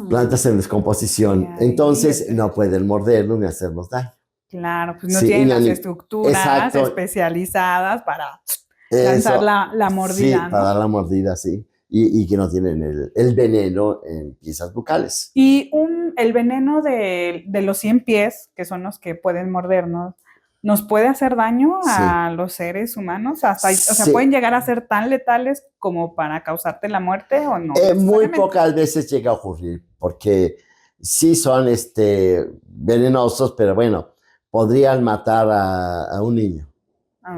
Plantas en descomposición. Ya, Entonces, no pueden mordernos ni hacernos daño. Claro, pues no Sí, tienen las estructuras exacto. especializadas para Eso, lanzar la mordida, sí, ¿no? para dar la mordida, sí. Y que no tienen el veneno en piezas bucales. Y el veneno de los 100 pies, que son los que pueden mordernos, ¿nos puede hacer daño Sí. a los seres humanos? O sea, Sí. ¿pueden llegar a ser tan letales como para causarte la muerte o no? Muy necesariamente? pocas veces llega a ocurrir, porque sí son venenosos, pero bueno, podrían matar a un niño,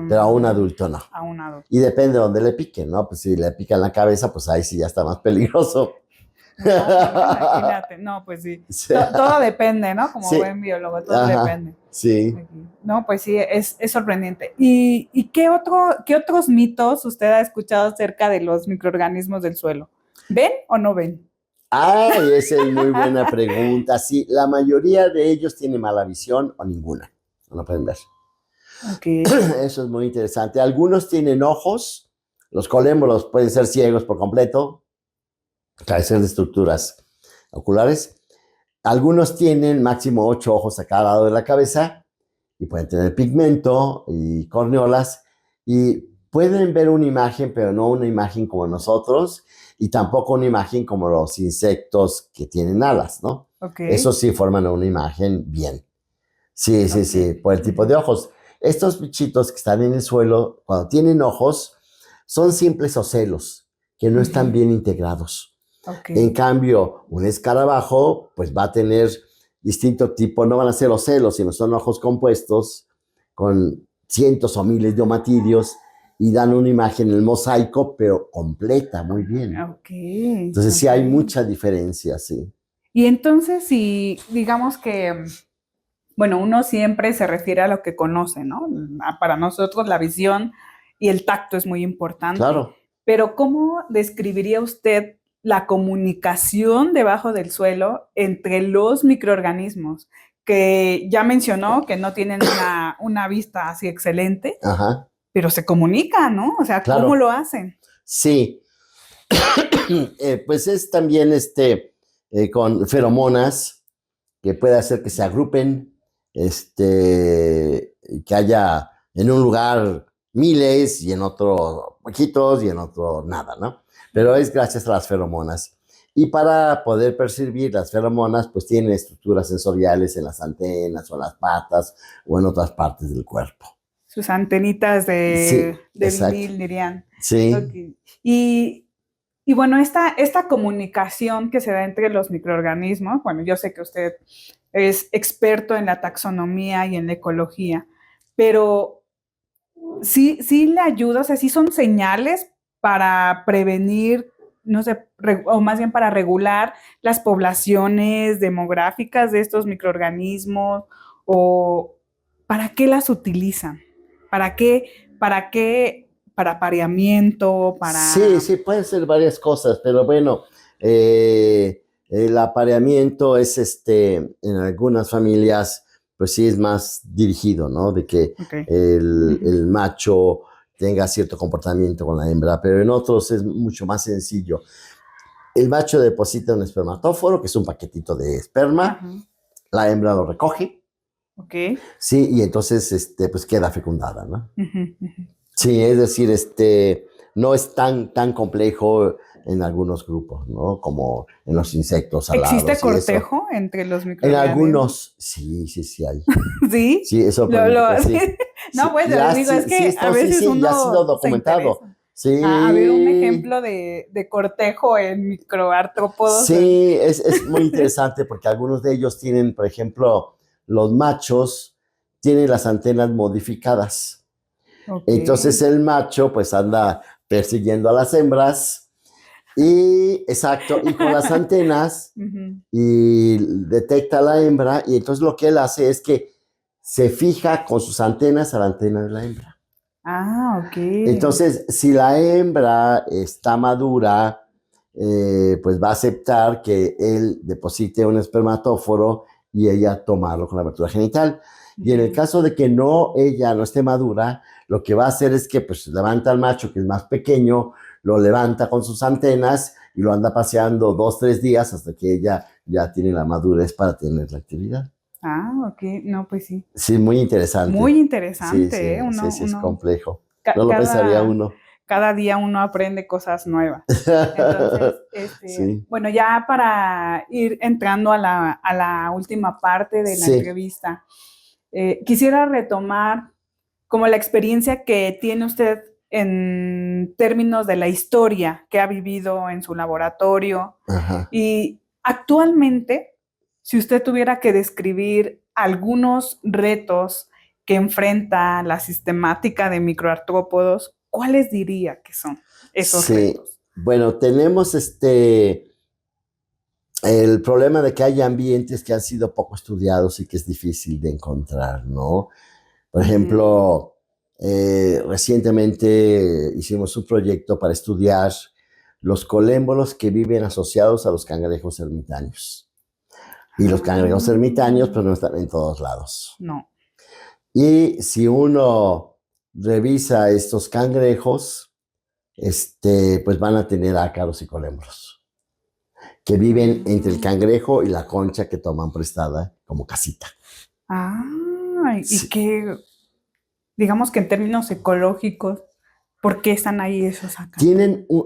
pero a un adulto no. A un adulto. Y depende de dónde le piquen, ¿no? Pues si le pican la cabeza, pues ahí sí ya está más peligroso. No, imagínate, no, pues sí. Sí. Todo depende, ¿no? Como Sí. buen biólogo, todo Ajá, depende. sí. No, pues sí, es sorprendente. ¿Y qué otros mitos usted ha escuchado acerca de los microorganismos del suelo? ¿Ven o no ven? Ay, esa es muy buena pregunta. Sí, la mayoría de ellos tienen mala visión o ninguna. No pueden ver. Ok. Eso es muy interesante. Algunos tienen ojos. Los colémolos pueden ser ciegos por completo, carecer de estructuras oculares. Algunos tienen máximo 8 ojos a cada lado de la cabeza y pueden tener pigmento y corneolas y pueden ver una imagen, pero no una imagen como nosotros y tampoco una imagen como los insectos que tienen alas, ¿no? Ok. Eso sí forman una imagen bien. Sí, sí, sí, por el tipo de ojos. Estos bichitos que están en el suelo, cuando tienen ojos, son simples ocelos que no están bien integrados. Ok. En cambio, un escarabajo, pues va a tener distinto tipo, no van a ser ocelos, sino son ojos compuestos con cientos o miles de omatidios y dan una imagen, el mosaico, pero completa, muy bien. Ok. Entonces sí hay mucha diferencia, sí. Y entonces, si digamos que, bueno, uno siempre se refiere a lo que conoce, ¿no? Para nosotros la visión y el tacto es muy importante. Claro. Pero ¿cómo describiría usted la comunicación debajo del suelo entre los microorganismos? Que ya mencionó que no tienen una vista así excelente, Ajá. pero se comunican, ¿no? O sea, Claro. ¿cómo lo hacen? Sí. Pues es también con feromonas que puede hacer que se agrupen, que haya en un lugar miles y en otro poquitos y en otro nada, ¿no? Pero es gracias a las feromonas. Y para poder percibir las feromonas, pues tienen estructuras sensoriales en las antenas o en las patas o en otras partes del cuerpo. Sus antenitas de vinil, dirían. Sí. Okay. Y bueno, esta comunicación que se da entre los microorganismos, bueno, yo sé que usted es experto en la taxonomía y en la ecología, pero sí le ayuda, o sea, sí son señales para prevenir, no sé, o más bien para regular las poblaciones demográficas de estos microorganismos, o ¿para qué las utilizan? ¿Para qué ¿Para qué? ¿Para apareamiento? Sí, pueden ser varias cosas, pero bueno, el apareamiento es en algunas familias, pues sí es más dirigido, ¿no? De que Okay. el macho tenga cierto comportamiento con la hembra, pero en otros es mucho más sencillo. El macho deposita un espermatóforo, que es un paquetito de esperma, la hembra lo recoge, sí, y entonces pues queda fecundada, ¿no? Sí, es decir, no es tan complejo en algunos grupos, ¿no? Como en los insectos alados. ¿Existe cortejo entre los En microorganismos? algunos, sí hay. ¿Sí? Sí, eso sí. No, pues ya, digo, es que sí, a veces uno ya ha sido se documentado. interesa. Sí. A ver, un ejemplo de cortejo en microartrópodos. Sí, es muy interesante porque algunos de ellos tienen, por ejemplo, los machos tienen las antenas modificadas. Okay. Entonces el macho pues anda persiguiendo a las hembras y con las antenas y detecta a la hembra y entonces lo que él hace es que se fija con sus antenas a la antena de la hembra. Ah, ok. Entonces, si la hembra está madura, pues va a aceptar que él deposite un espermatóforo y ella tomarlo con la abertura genital. Y en el caso de que ella no esté madura, lo que va a hacer es que pues levanta al macho, que es más pequeño, lo levanta con sus antenas y lo anda paseando 2-3 días hasta que ella ya tiene la madurez para tener la actividad. Ah, ok. No, pues sí. Sí, muy interesante. Muy interesante, sí, es complejo. No lo pensaría uno. Cada día uno aprende cosas nuevas. Entonces, sí. Bueno, ya para ir entrando a la última parte de la entrevista, quisiera retomar como la experiencia que tiene usted en términos de la historia que ha vivido en su laboratorio. Ajá. Y actualmente, si usted tuviera que describir algunos retos que enfrenta la sistemática de microartrópodos, ¿cuáles diría que son esos retos? Bueno, tenemos el problema de que hay ambientes que han sido poco estudiados y que es difícil de encontrar, ¿no? Por ejemplo, recientemente hicimos un proyecto para estudiar los colémbolos que viven asociados a los cangrejos ermitaños. Y los cangrejos ermitaños, pues no están en todos lados. No. Y si uno revisa estos cangrejos, pues van a tener ácaros y colémbolos que viven entre el cangrejo y la concha que toman prestada como casita. Y que, digamos que en términos ecológicos, ¿por qué están ahí esos ácaros?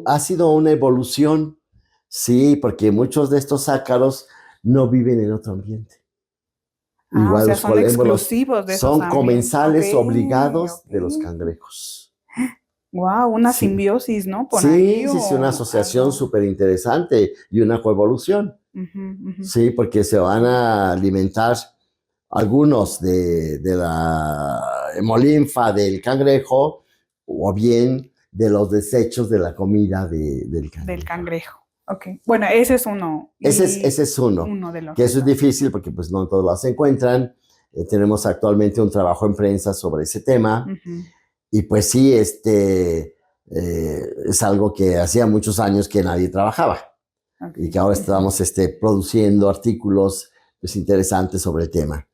Ha sido una evolución, sí, porque muchos de estos ácaros no viven en otro ambiente. Igual o sea, los son exclusivos de esos son ambientes. comensales obligados de los cangrejos. Wow, una simbiosis, ¿no? Por ahí, sí, una asociación súper interesante y una coevolución. Sí, porque se van a alimentar algunos de la hemolinfa del cangrejo o bien de los desechos de la comida del cangrejo. Del cangrejo. Ok. Bueno, ese es uno. Ese es uno. Uno de los que eso es difícil porque pues no todos los encuentran. Tenemos actualmente un trabajo en prensa sobre ese tema. Y pues sí, es algo que hacía muchos años que nadie trabajaba. Y que ahora estamos produciendo artículos pues, interesantes sobre el tema.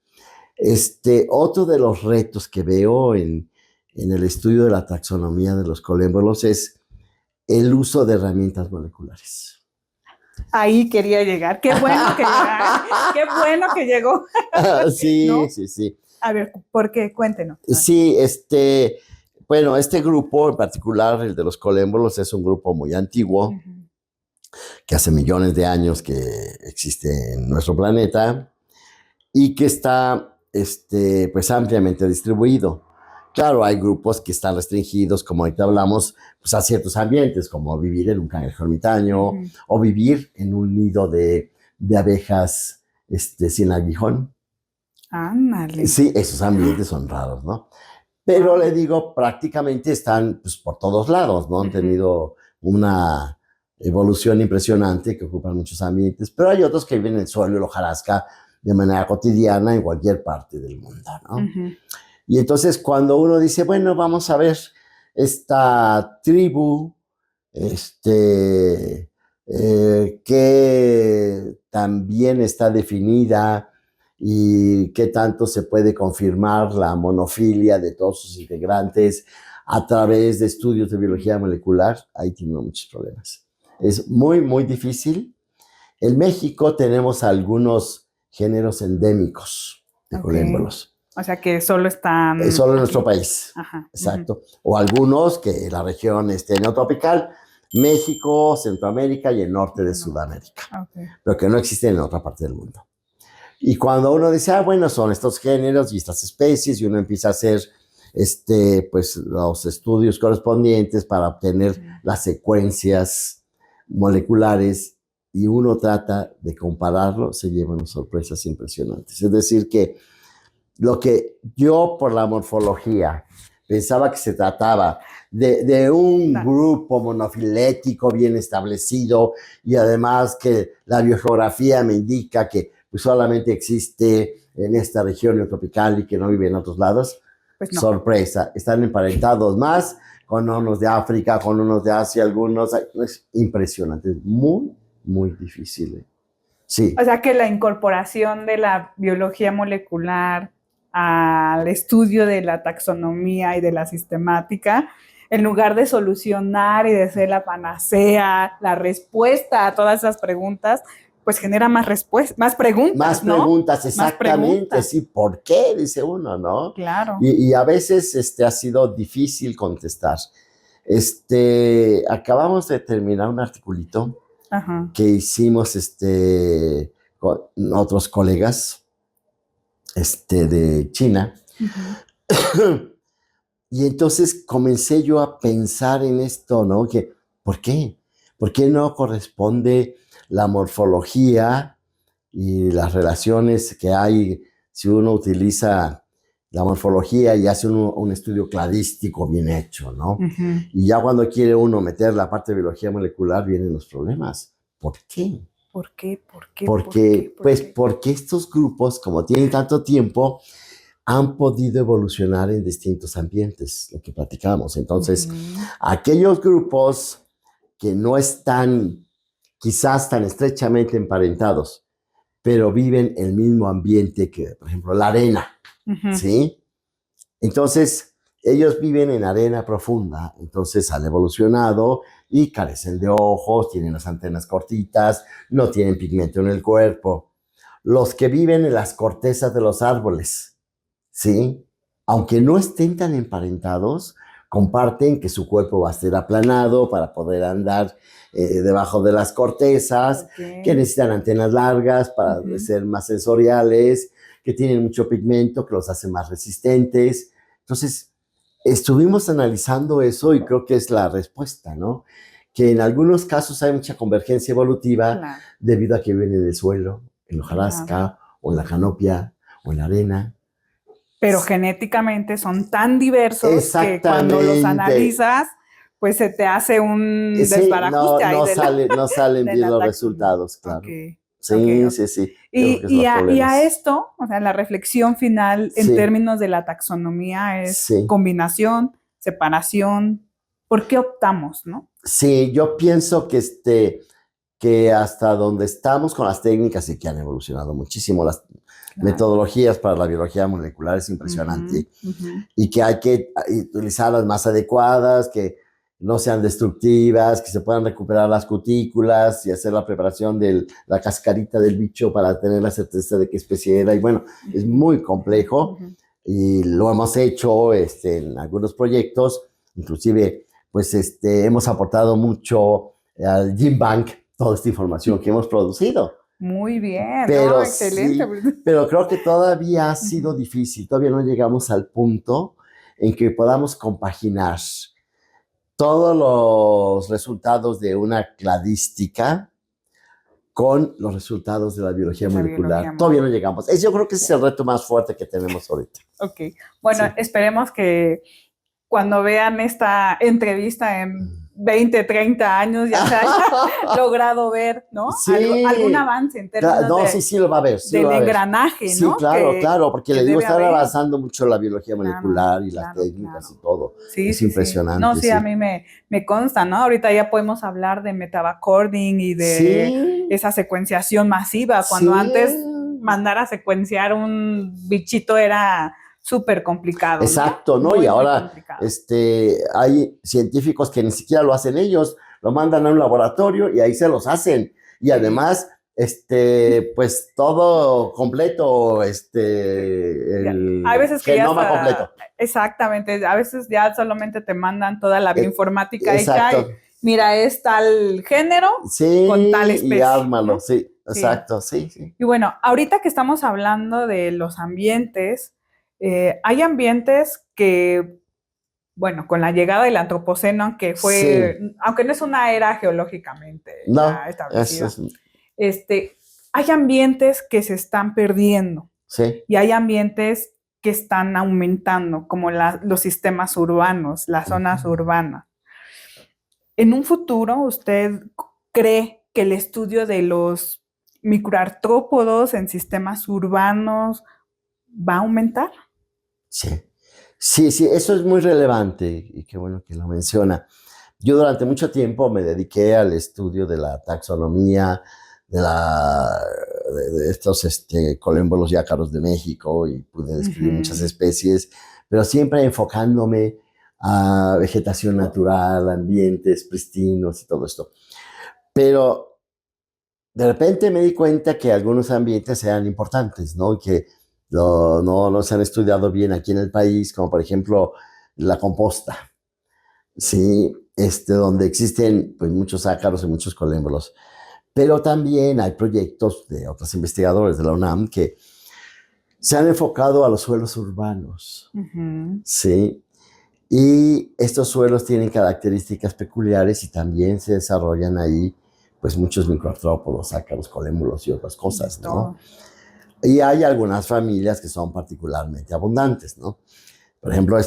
Otro de los retos que veo en el estudio de la taxonomía de los colémbolos es el uso de herramientas moleculares. Ahí quería llegar. Qué bueno que qué bueno que llegó. Sí, ¿no? Sí. A ver, ¿por qué? Cuéntenos. Sí, bueno, este grupo en particular, el de los colémbolos, es un grupo muy antiguo, que hace millones de años que existe en nuestro planeta y que está pues ampliamente distribuido. Claro, hay grupos que están restringidos, como ahorita hablamos, pues a ciertos ambientes, como vivir en un cangrejo ermitaño o vivir en un nido de abejas sin aguijón. Ándale. Sí, esos ambientes son raros, ¿no? Pero le digo, prácticamente están pues, por todos lados, ¿no? Han tenido una evolución impresionante que ocupan muchos ambientes, pero hay otros que viven en el suelo y la hojarasca de manera cotidiana en cualquier parte del mundo, ¿no? Y entonces cuando uno dice, bueno, vamos a ver esta tribu, que también está definida y qué tanto se puede confirmar la monofilia de todos sus integrantes a través de estudios de biología molecular, ahí tiene muchos problemas. Es muy, muy difícil. En México tenemos algunos géneros endémicos de colémbolos. O sea que solo están... Solo en nuestro país. Ajá. Exacto. O algunos que la región neotropical, México, Centroamérica y el norte de Sudamérica. Pero que no existen en otra parte del mundo. Y cuando uno dice, bueno, son estos géneros y estas especies, y uno empieza a hacer pues, los estudios correspondientes para obtener las secuencias moleculares, y uno trata de compararlo, se llevan unas sorpresas impresionantes. Es decir, que lo que yo por la morfología pensaba que se trataba de un grupo monofilético bien establecido, y además que la biogeografía me indica que pues, solamente existe en esta región neotropical y que no vive en otros lados, pues no. Sorpresa, están emparentados más con unos de África, con unos de Asia, algunos, es impresionante, es muy, muy difícil. Sí. O sea que la incorporación de la biología molecular al estudio de la taxonomía y de la sistemática, en lugar de solucionar y de ser la panacea, la respuesta a todas esas preguntas, pues genera más respuestas, más preguntas, Más preguntas, ¿no? Exactamente, más preguntas. Sí, ¿por qué? Dice uno, ¿no? Claro. Y a veces ha sido difícil contestar. Acabamos de terminar un articulito que hicimos con otros colegas de China. Y entonces comencé yo a pensar en esto, ¿no? Que, ¿por qué? ¿Por qué no corresponde la morfología y las relaciones que hay si uno utiliza la morfología y hace un estudio cladístico bien hecho, ¿no? Y ya cuando quiere uno meter la parte de biología molecular vienen los problemas. ¿Por qué? ¿Por qué? Porque estos grupos, como tienen tanto tiempo, han podido evolucionar en distintos ambientes, lo que platicamos. Entonces, aquellos grupos que no están quizás tan estrechamente emparentados, pero viven en el mismo ambiente que, por ejemplo, la arena, ¿sí? Entonces, ellos viven en arena profunda, entonces han evolucionado y carecen de ojos, tienen las antenas cortitas, no tienen pigmento en el cuerpo. Los que viven en las cortezas de los árboles, ¿sí? Aunque no estén tan emparentados, comparten que su cuerpo va a ser aplanado para poder andar debajo de las cortezas, que necesitan antenas largas para ser más sensoriales, que tienen mucho pigmento, que los hace más resistentes. Entonces, estuvimos analizando eso y creo que es la respuesta, ¿no? Que en algunos casos hay mucha convergencia evolutiva debido a que viven en el suelo, en la hojarasca, o en la canopia, o en la arena. Pero genéticamente son tan diversos que cuando los analizas, pues se te hace un desbarajuste ahí. No salen bien los resultados, claro. Sí. Y a esto, o sea, la reflexión final en términos de la taxonomía es combinación, separación. ¿Por qué optamos, no? Sí, yo pienso que hasta donde estamos con las técnicas y que han evolucionado muchísimo las metodologías para la biología molecular, es impresionante. Y que hay que utilizar las más adecuadas, que no sean destructivas, que se puedan recuperar las cutículas y hacer la preparación de la cascarita del bicho para tener la certeza de qué especie era. Y bueno, es muy complejo y lo hemos hecho en algunos proyectos. Inclusive, pues hemos aportado mucho al GenBank, toda esta información que hemos producido. Muy bien, pero, excelente. Sí, pero creo que todavía ha sido difícil, todavía no llegamos al punto en que podamos compaginar todos los resultados de una cladística con los resultados de la biología molecular. Todavía no llegamos. Yo creo que ese es el reto más fuerte que tenemos ahorita. Ok, bueno, esperemos que cuando vean esta entrevista en 20, 30 años ya se haya logrado ver, ¿no? Sí. Algún avance en términos No, sí lo va a ver. del engranaje, sí, ¿no? Sí, claro, porque le digo, están avanzando mucho la biología molecular y las técnicas y todo. Sí, es impresionante. No, sí, a mí me consta, ¿no? Ahorita ya podemos hablar de metabacording y de esa secuenciación masiva, cuando antes mandar a secuenciar un bichito era súper complicado. Exacto, ¿no? Muy, y ahora hay científicos que ni siquiera lo hacen ellos, lo mandan a un laboratorio y ahí se los hacen. Y además, pues todo completo, hay veces que genoma completo. Exactamente, a veces ya solamente te mandan toda la bioinformática hecha y mira, es tal género con tal especie. Y ármalo, ¿no? Sí, exacto, sí. Y bueno, ahorita que estamos hablando de los ambientes, hay ambientes que, bueno, con la llegada del antropoceno, aunque no es una era geológicamente establecida, hay ambientes que se están perdiendo. Sí. Y hay ambientes que están aumentando, como los sistemas urbanos, las zonas urbanas. En un futuro, ¿usted cree que el estudio de los microartrópodos en sistemas urbanos va a aumentar? Sí, eso es muy relevante y qué bueno que lo menciona. Yo durante mucho tiempo me dediqué al estudio de la taxonomía de estos colémbolos y ácaros de México y pude describir muchas especies, pero siempre enfocándome a vegetación natural, ambientes pristinos y todo esto. Pero de repente me di cuenta que algunos ambientes eran importantes, ¿no? Que no se han estudiado bien aquí en el país, como por ejemplo la composta, ¿sí? Donde existen pues, muchos ácaros y muchos colémbolos. Pero también hay proyectos de otros investigadores de la UNAM que se han enfocado a los suelos urbanos, ¿sí? Y estos suelos tienen características peculiares y también se desarrollan ahí pues muchos microartrópodos, ácaros, colémbolos y otras cosas, ¿no? Y hay algunas familias que son particularmente abundantes, ¿no? Por ejemplo,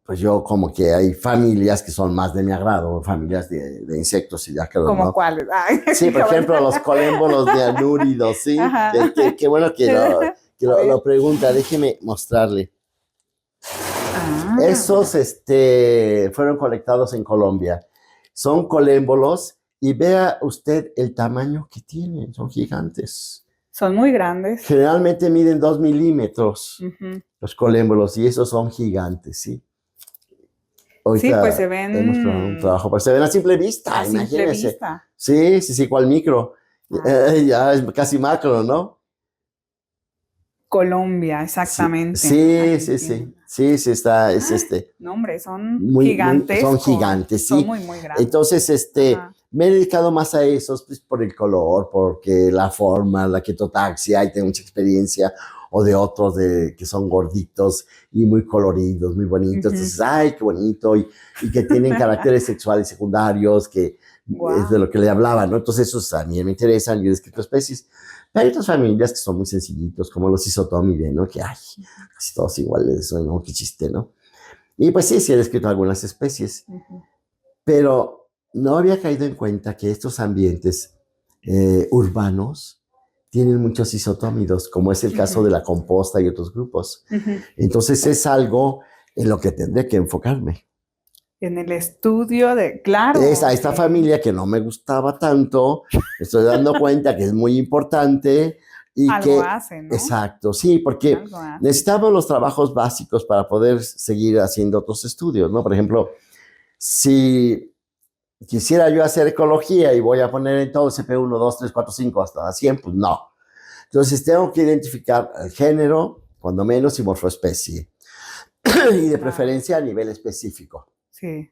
pues yo como que hay familias que son más de mi agrado, familias de insectos y ácaros, ¿Cómo ¿no? cuáles? Sí, por ejemplo, los colémbolos de anúridos, ¿sí? Qué bueno que lo pregunta, déjeme mostrarle. Esos fueron colectados en Colombia. Son colémbolos y vea usted el tamaño que tienen, son gigantes. Son muy grandes. Generalmente miden 2 milímetros los colémbolos y esos son gigantes, ¿sí? Ahorita sí, pues se ven. Hemos probado un trabajo, pero se ven a simple vista, imagínense. Simple vista. Sí, cual micro. Ya es casi macro, ¿no? Colombia, exactamente. Sí, está, No, hombre, son gigantes. Son gigantes, sí. Son muy, muy grandes. Entonces, me he dedicado más a esos, pues, por el color, porque la forma, la ketotaxia, y tengo mucha experiencia, o de otros que son gorditos y muy coloridos, muy bonitos. Entonces, ¡ay, qué bonito! Y que tienen caracteres sexuales secundarios, que es de lo que le hablaba, ¿no? Entonces, esos a mí me interesan, yo he descrito especies. Hay otras familias que son muy sencillitos, como los Isotomide, ¿no? Que, casi todos iguales, ¿no? Qué chiste, ¿no? Y pues sí he descrito algunas especies. Pero no había caído en cuenta que estos ambientes urbanos tienen muchos isotómidos, como es el caso de la composta y otros grupos. Entonces es algo en lo que tendré que enfocarme. En el estudio claro. Esta familia que no me gustaba tanto, me estoy dando cuenta que es muy importante. Y algo hace, ¿no? Exacto, sí, porque necesitamos los trabajos básicos para poder seguir haciendo otros estudios, ¿no? Por ejemplo, si quisiera yo hacer ecología y voy a poner en todo CP1, 2, 3, 4, 5 hasta 100, pues no. Entonces tengo que identificar el género, cuando menos, y morfoespecie. Y de preferencia a nivel específico. Sí.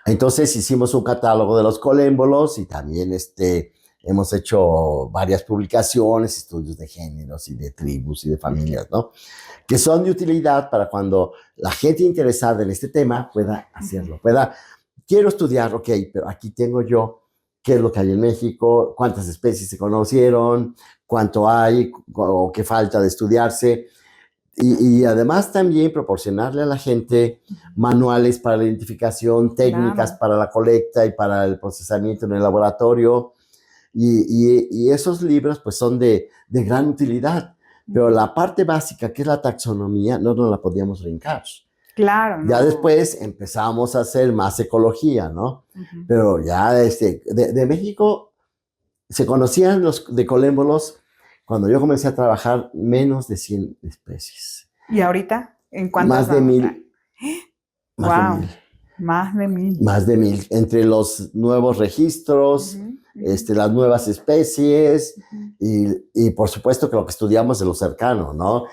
Entonces hicimos un catálogo de los colémbolos y también hemos hecho varias publicaciones, estudios de géneros y de tribus y de familias, ¿no? Que son de utilidad para cuando la gente interesada en este tema pueda hacerlo, quiero estudiar, ok, pero aquí tengo yo qué es lo que hay en México, cuántas especies se conocieron, cuánto hay o qué falta de estudiarse. Y además también proporcionarle a la gente manuales para la identificación, técnicas Claro. para la colecta y para el procesamiento en el laboratorio. Y esos libros pues son de gran utilidad, pero la parte básica, que es la taxonomía, no nos la podíamos brincar. Claro, Ya no. después empezamos a hacer más ecología, ¿no? Ujú. Pero ya de México se conocían los de colémbolos cuando yo comencé a trabajar menos de 100 especies. ¿Y ahorita en cuántas Más de vamos? 1000, más de Wow, 1000, más de 1000. más de 1000. Entre los nuevos registros, Ujú, ujú, las nuevas especies ujú. y por supuesto que lo que estudiamos de lo cercano, ¿no?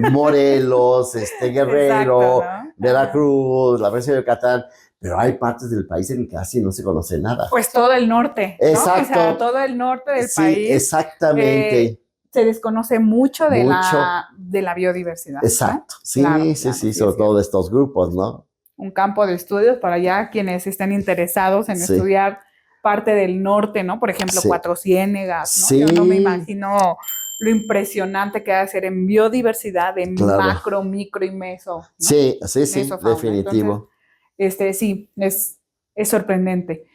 Morelos, Exacto, Guerrero, ¿no? Ajá. Veracruz, la provincia de Yucatán, pero hay partes del país en que casi no se conoce nada. Pues todo el norte, ¿no? O sea, Exacto, todo el norte del sí, país exactamente, se desconoce mucho mucho, de la biodiversidad, ¿no? exacto, Claro, sí, sí, claro, sí, sí es sobre todo cierto. de estos grupos, ¿no? Un campo de estudios para ya quienes estén interesados en Sí, estudiar parte del norte, ¿no? Por ejemplo, sí, Cuatro Ciénegas, ¿no? Yo no me sí, imagino lo impresionante que va a ser en biodiversidad, en claro, macro, micro y meso, ¿no? sí, sí, sí, Mesofauna. Entonces, definitivo, sí, es sorprendente.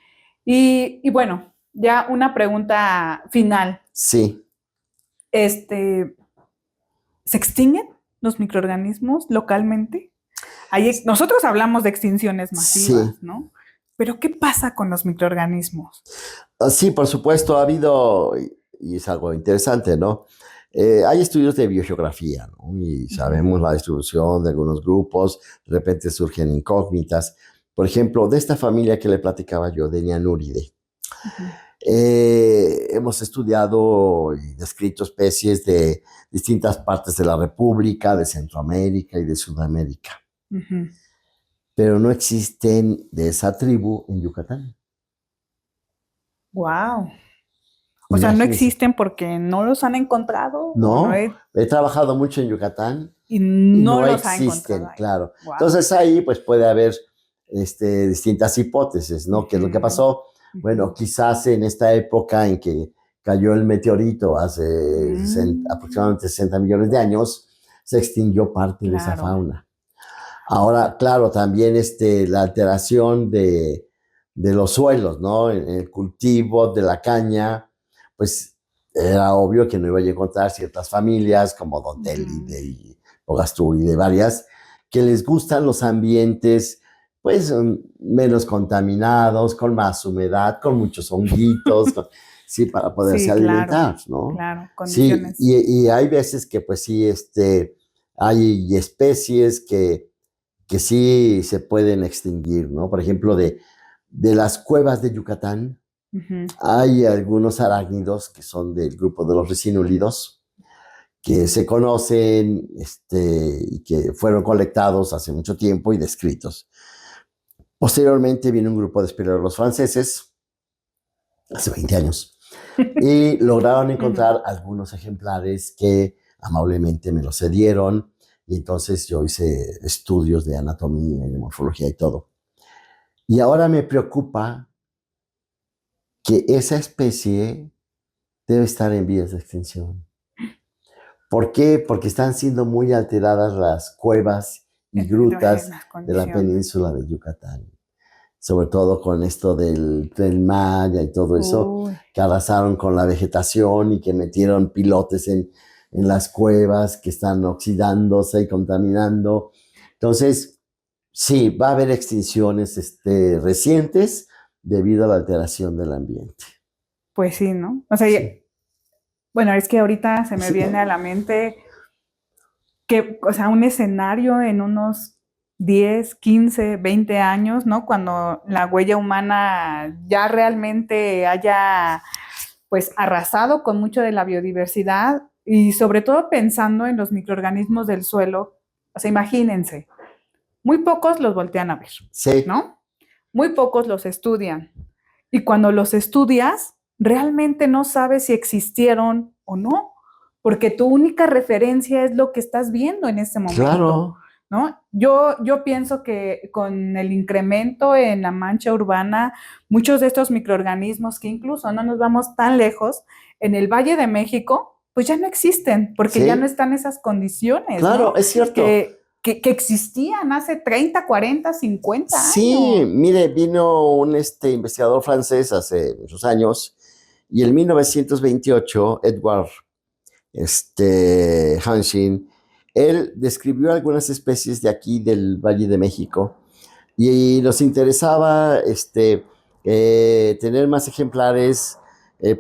Y bueno, ya una pregunta final. sí. Este, ¿Se extinguen los microorganismos localmente? Nosotros hablamos de extinciones masivas, Sí, ¿no? Pero ¿qué pasa con los microorganismos? sí, por supuesto, ha habido, y es algo interesante, ¿no? Hay estudios de biogeografía, ¿no? Y Ujú, sabemos la distribución de algunos grupos, de repente surgen incógnitas. Por ejemplo, de esta familia que le platicaba yo, de Nianuridae, ujú, hemos estudiado y descrito especies de distintas partes de la República, de Centroamérica y de Sudamérica, ujú. pero no existen de esa tribu en Yucatán. Wow. O sea, no Imagínense. existen porque no los han encontrado o no No, he trabajado mucho en Yucatán y y no no los ha encontrado existen, ahí. claro. Wow. Entonces ahí pues puede haber distintas hipótesis, ¿no? ¿Qué es lo que Ujú, pasó? Bueno, ujú. quizás en esta época en que cayó el meteorito hace Mm, aproximadamente 60 millones de años, se extinguió parte de esa claro. fauna. Ahora, claro, también la alteración de los suelos, ¿no? En el cultivo de la caña, pues era obvio que no iba a encontrar ciertas familias como Don Ujú. Telide y Pogastur y de varias, que les gustan los ambientes, pues menos contaminados, con más humedad, con muchos honguitos, sí, para poderse Sí, claro, alimentar, ¿no? claro, Sí, condiciones. y hay veces que pues sí, hay especies que sí se pueden extinguir, ¿no? Por ejemplo, de las cuevas de Yucatán, Ujú, hay algunos arácnidos que son del grupo de los ricinúlidos, que se conocen y que fueron colectados hace mucho tiempo y descritos. Posteriormente viene un grupo de espeleólogos franceses, hace 20 años, y lograron ujú. encontrar algunos ejemplares que amablemente me los cedieron, y entonces yo hice estudios de anatomía y de morfología y todo. Y ahora me preocupa que esa especie debe estar en vías de extinción. ¿Por qué? Porque están siendo muy alteradas las cuevas y grutas Las de la condiciones. península de Yucatán. Sobre todo con esto del Tren Maya y todo eso, Uy, que arrasaron con la vegetación y que metieron pilotes en las cuevas que están oxidándose y contaminando. Entonces, sí, va a haber extinciones recientes debido a la alteración del ambiente. pues sí, ¿no? O sea, Sí. bueno, es que ahorita se me viene a la mente que, o sea, un escenario en unos 10, 15, 20 años, ¿no? Cuando la huella humana ya realmente haya, pues, arrasado con mucho de la biodiversidad y sobre todo pensando en los microorganismos del suelo. O sea, imagínense, muy pocos los voltean a ver, Sí, ¿no? Muy pocos los estudian. Y cuando los estudias, realmente no sabes si existieron o no, porque tu única referencia es lo que estás viendo en ese momento, claro, ¿no? Yo pienso que con el incremento en la mancha urbana, muchos de estos microorganismos, que incluso no nos vamos tan lejos, en el Valle de México, pues ya no existen, porque Sí. ya no están esas condiciones, Claro, ¿no? es cierto. Que existían hace 30, 40, 50 Sí, años. mire, vino un investigador francés hace muchos años y en 1928, Edward Hanshin, él describió algunas especies de aquí del Valle de México y nos interesaba tener más ejemplares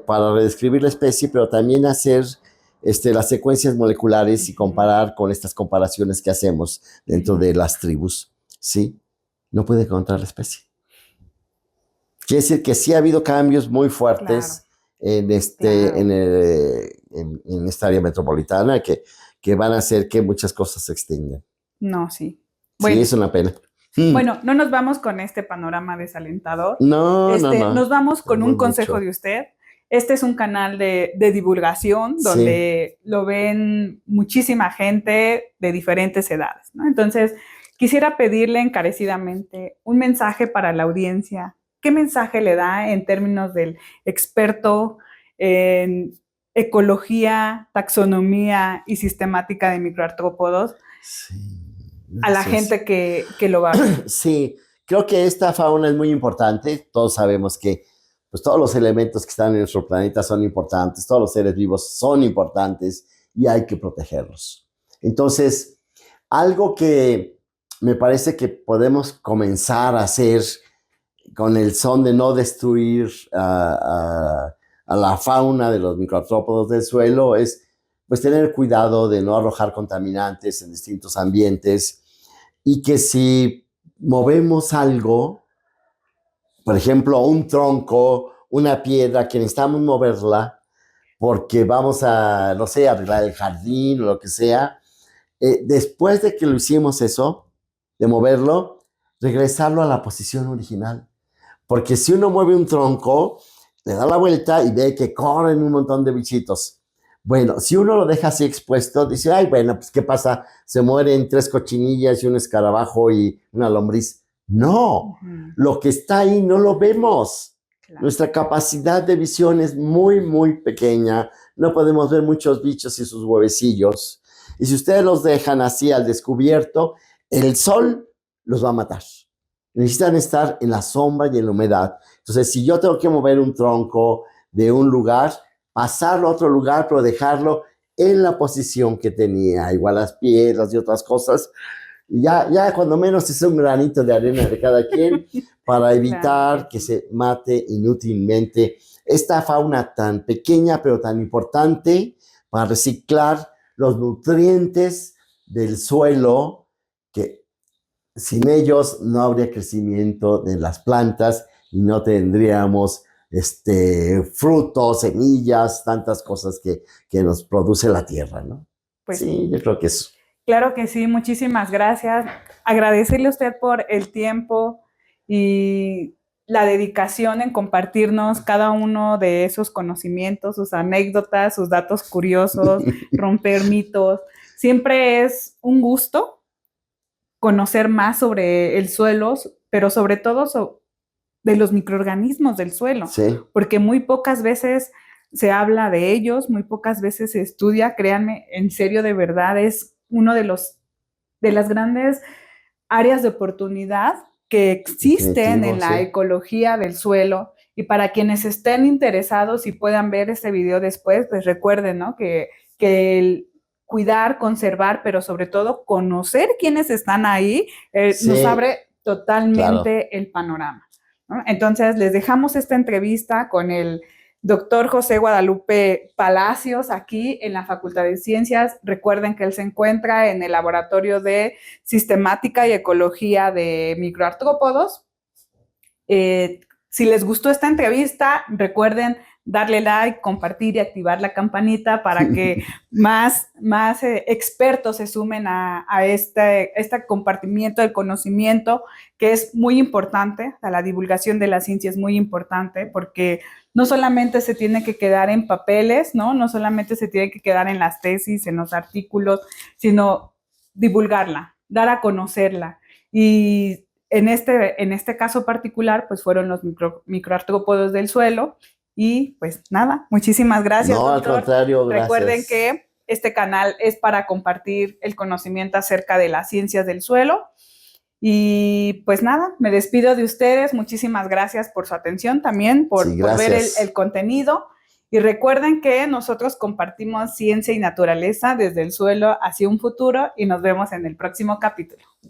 para redescribir la especie, pero también hacer las secuencias moleculares y comparar con estas comparaciones que hacemos dentro de las tribus. Sí, no puede encontrar la especie. Quiere decir que sí ha habido cambios muy fuertes en, en esta área metropolitana que van a hacer que muchas cosas se extingan. No, sí. Bueno, sí, es una pena. Bueno, no nos vamos con este panorama desalentador. No. Nos vamos con un consejo de usted. Este es un canal de divulgación donde lo ven muchísima gente de diferentes edades, ¿no? Entonces, quisiera pedirle encarecidamente un mensaje para la audiencia. ¿Qué mensaje le da en términos del experto en ecología, taxonomía y sistemática de microartrópodos a la gente que lo va a ver? Sí, creo que esta fauna es muy importante. Todos sabemos que pues, todos los elementos que están en nuestro planeta son importantes, todos los seres vivos son importantes y hay que protegerlos. Entonces, algo que me parece que podemos comenzar a hacer con el son de no destruir a la fauna de los microartrópodos del suelo es pues tener cuidado de no arrojar contaminantes en distintos ambientes y que si movemos algo, por ejemplo, un tronco, una piedra, que necesitamos moverla porque vamos a, no sé, arreglar el jardín o lo que sea, después de que lo hicimos eso, de moverlo, regresarlo a la posición original. Porque si uno mueve un tronco, le da la vuelta y ve que corren un montón de bichitos. Bueno, si uno lo deja así expuesto, dice, ay, bueno, pues ¿qué pasa? Se mueren 3 cochinillas y un escarabajo y una lombriz. No, lo que está ahí no lo vemos. Claro. Nuestra capacidad de visión es muy, muy pequeña. No podemos ver muchos bichos y sus huevecillos. Y si ustedes los dejan así al descubierto, el sol los va a matar. Necesitan estar en la sombra y en la humedad. Entonces, si yo tengo que mover un tronco de un lugar, pasarlo a otro lugar, pero dejarlo en la posición que tenía, igual las piedras y otras cosas, ya cuando menos es un granito de arena de cada quien para evitar que se mate inútilmente esta fauna tan pequeña pero tan importante para reciclar los nutrientes del suelo, que sin ellos no habría crecimiento de las plantas y no tendríamos frutos, semillas, tantas cosas que nos produce la tierra, ¿no? Pues sí, yo creo que eso. Claro que sí, muchísimas gracias. Agradecerle a usted por el tiempo y la dedicación en compartirnos cada uno de esos conocimientos, sus anécdotas, sus datos curiosos, romper mitos. Siempre es un gusto conocer más sobre el suelo, pero sobre todo de los microorganismos del suelo, sí. Porque muy pocas veces se habla de ellos, muy pocas veces se estudia, créanme, en serio, de verdad, es uno de las grandes áreas de oportunidad que existen en la ecología del suelo. Y para quienes estén interesados y puedan ver este video después, pues recuerden, ¿no? que el cuidar, conservar, pero sobre todo conocer quiénes están ahí, nos abre totalmente el panorama, ¿no? Entonces, les dejamos esta entrevista con el doctor José Guadalupe Palacios aquí en la Facultad de Ciencias. Recuerden que él se encuentra en el Laboratorio de Sistemática y Ecología de Microartrópodos. Si les gustó esta entrevista, recuerden darle like, compartir y activar la campanita para que más expertos se sumen a este compartimiento del conocimiento, que es muy importante. La divulgación de la ciencia es muy importante porque no solamente se tiene que quedar en papeles, ¿no? No solamente se tiene que quedar en las tesis, en los artículos, sino divulgarla, dar a conocerla. Y en este caso particular, pues fueron los microartrópodos del suelo, Y pues nada, muchísimas gracias, No, al doctor. contrario, gracias. Recuerden que este canal es para compartir el conocimiento acerca de las ciencias del suelo. Y pues nada, me despido de ustedes. Muchísimas gracias por su atención también, por ver el contenido. Y recuerden que nosotros compartimos ciencia y naturaleza desde el suelo hacia un futuro y nos vemos en el próximo capítulo.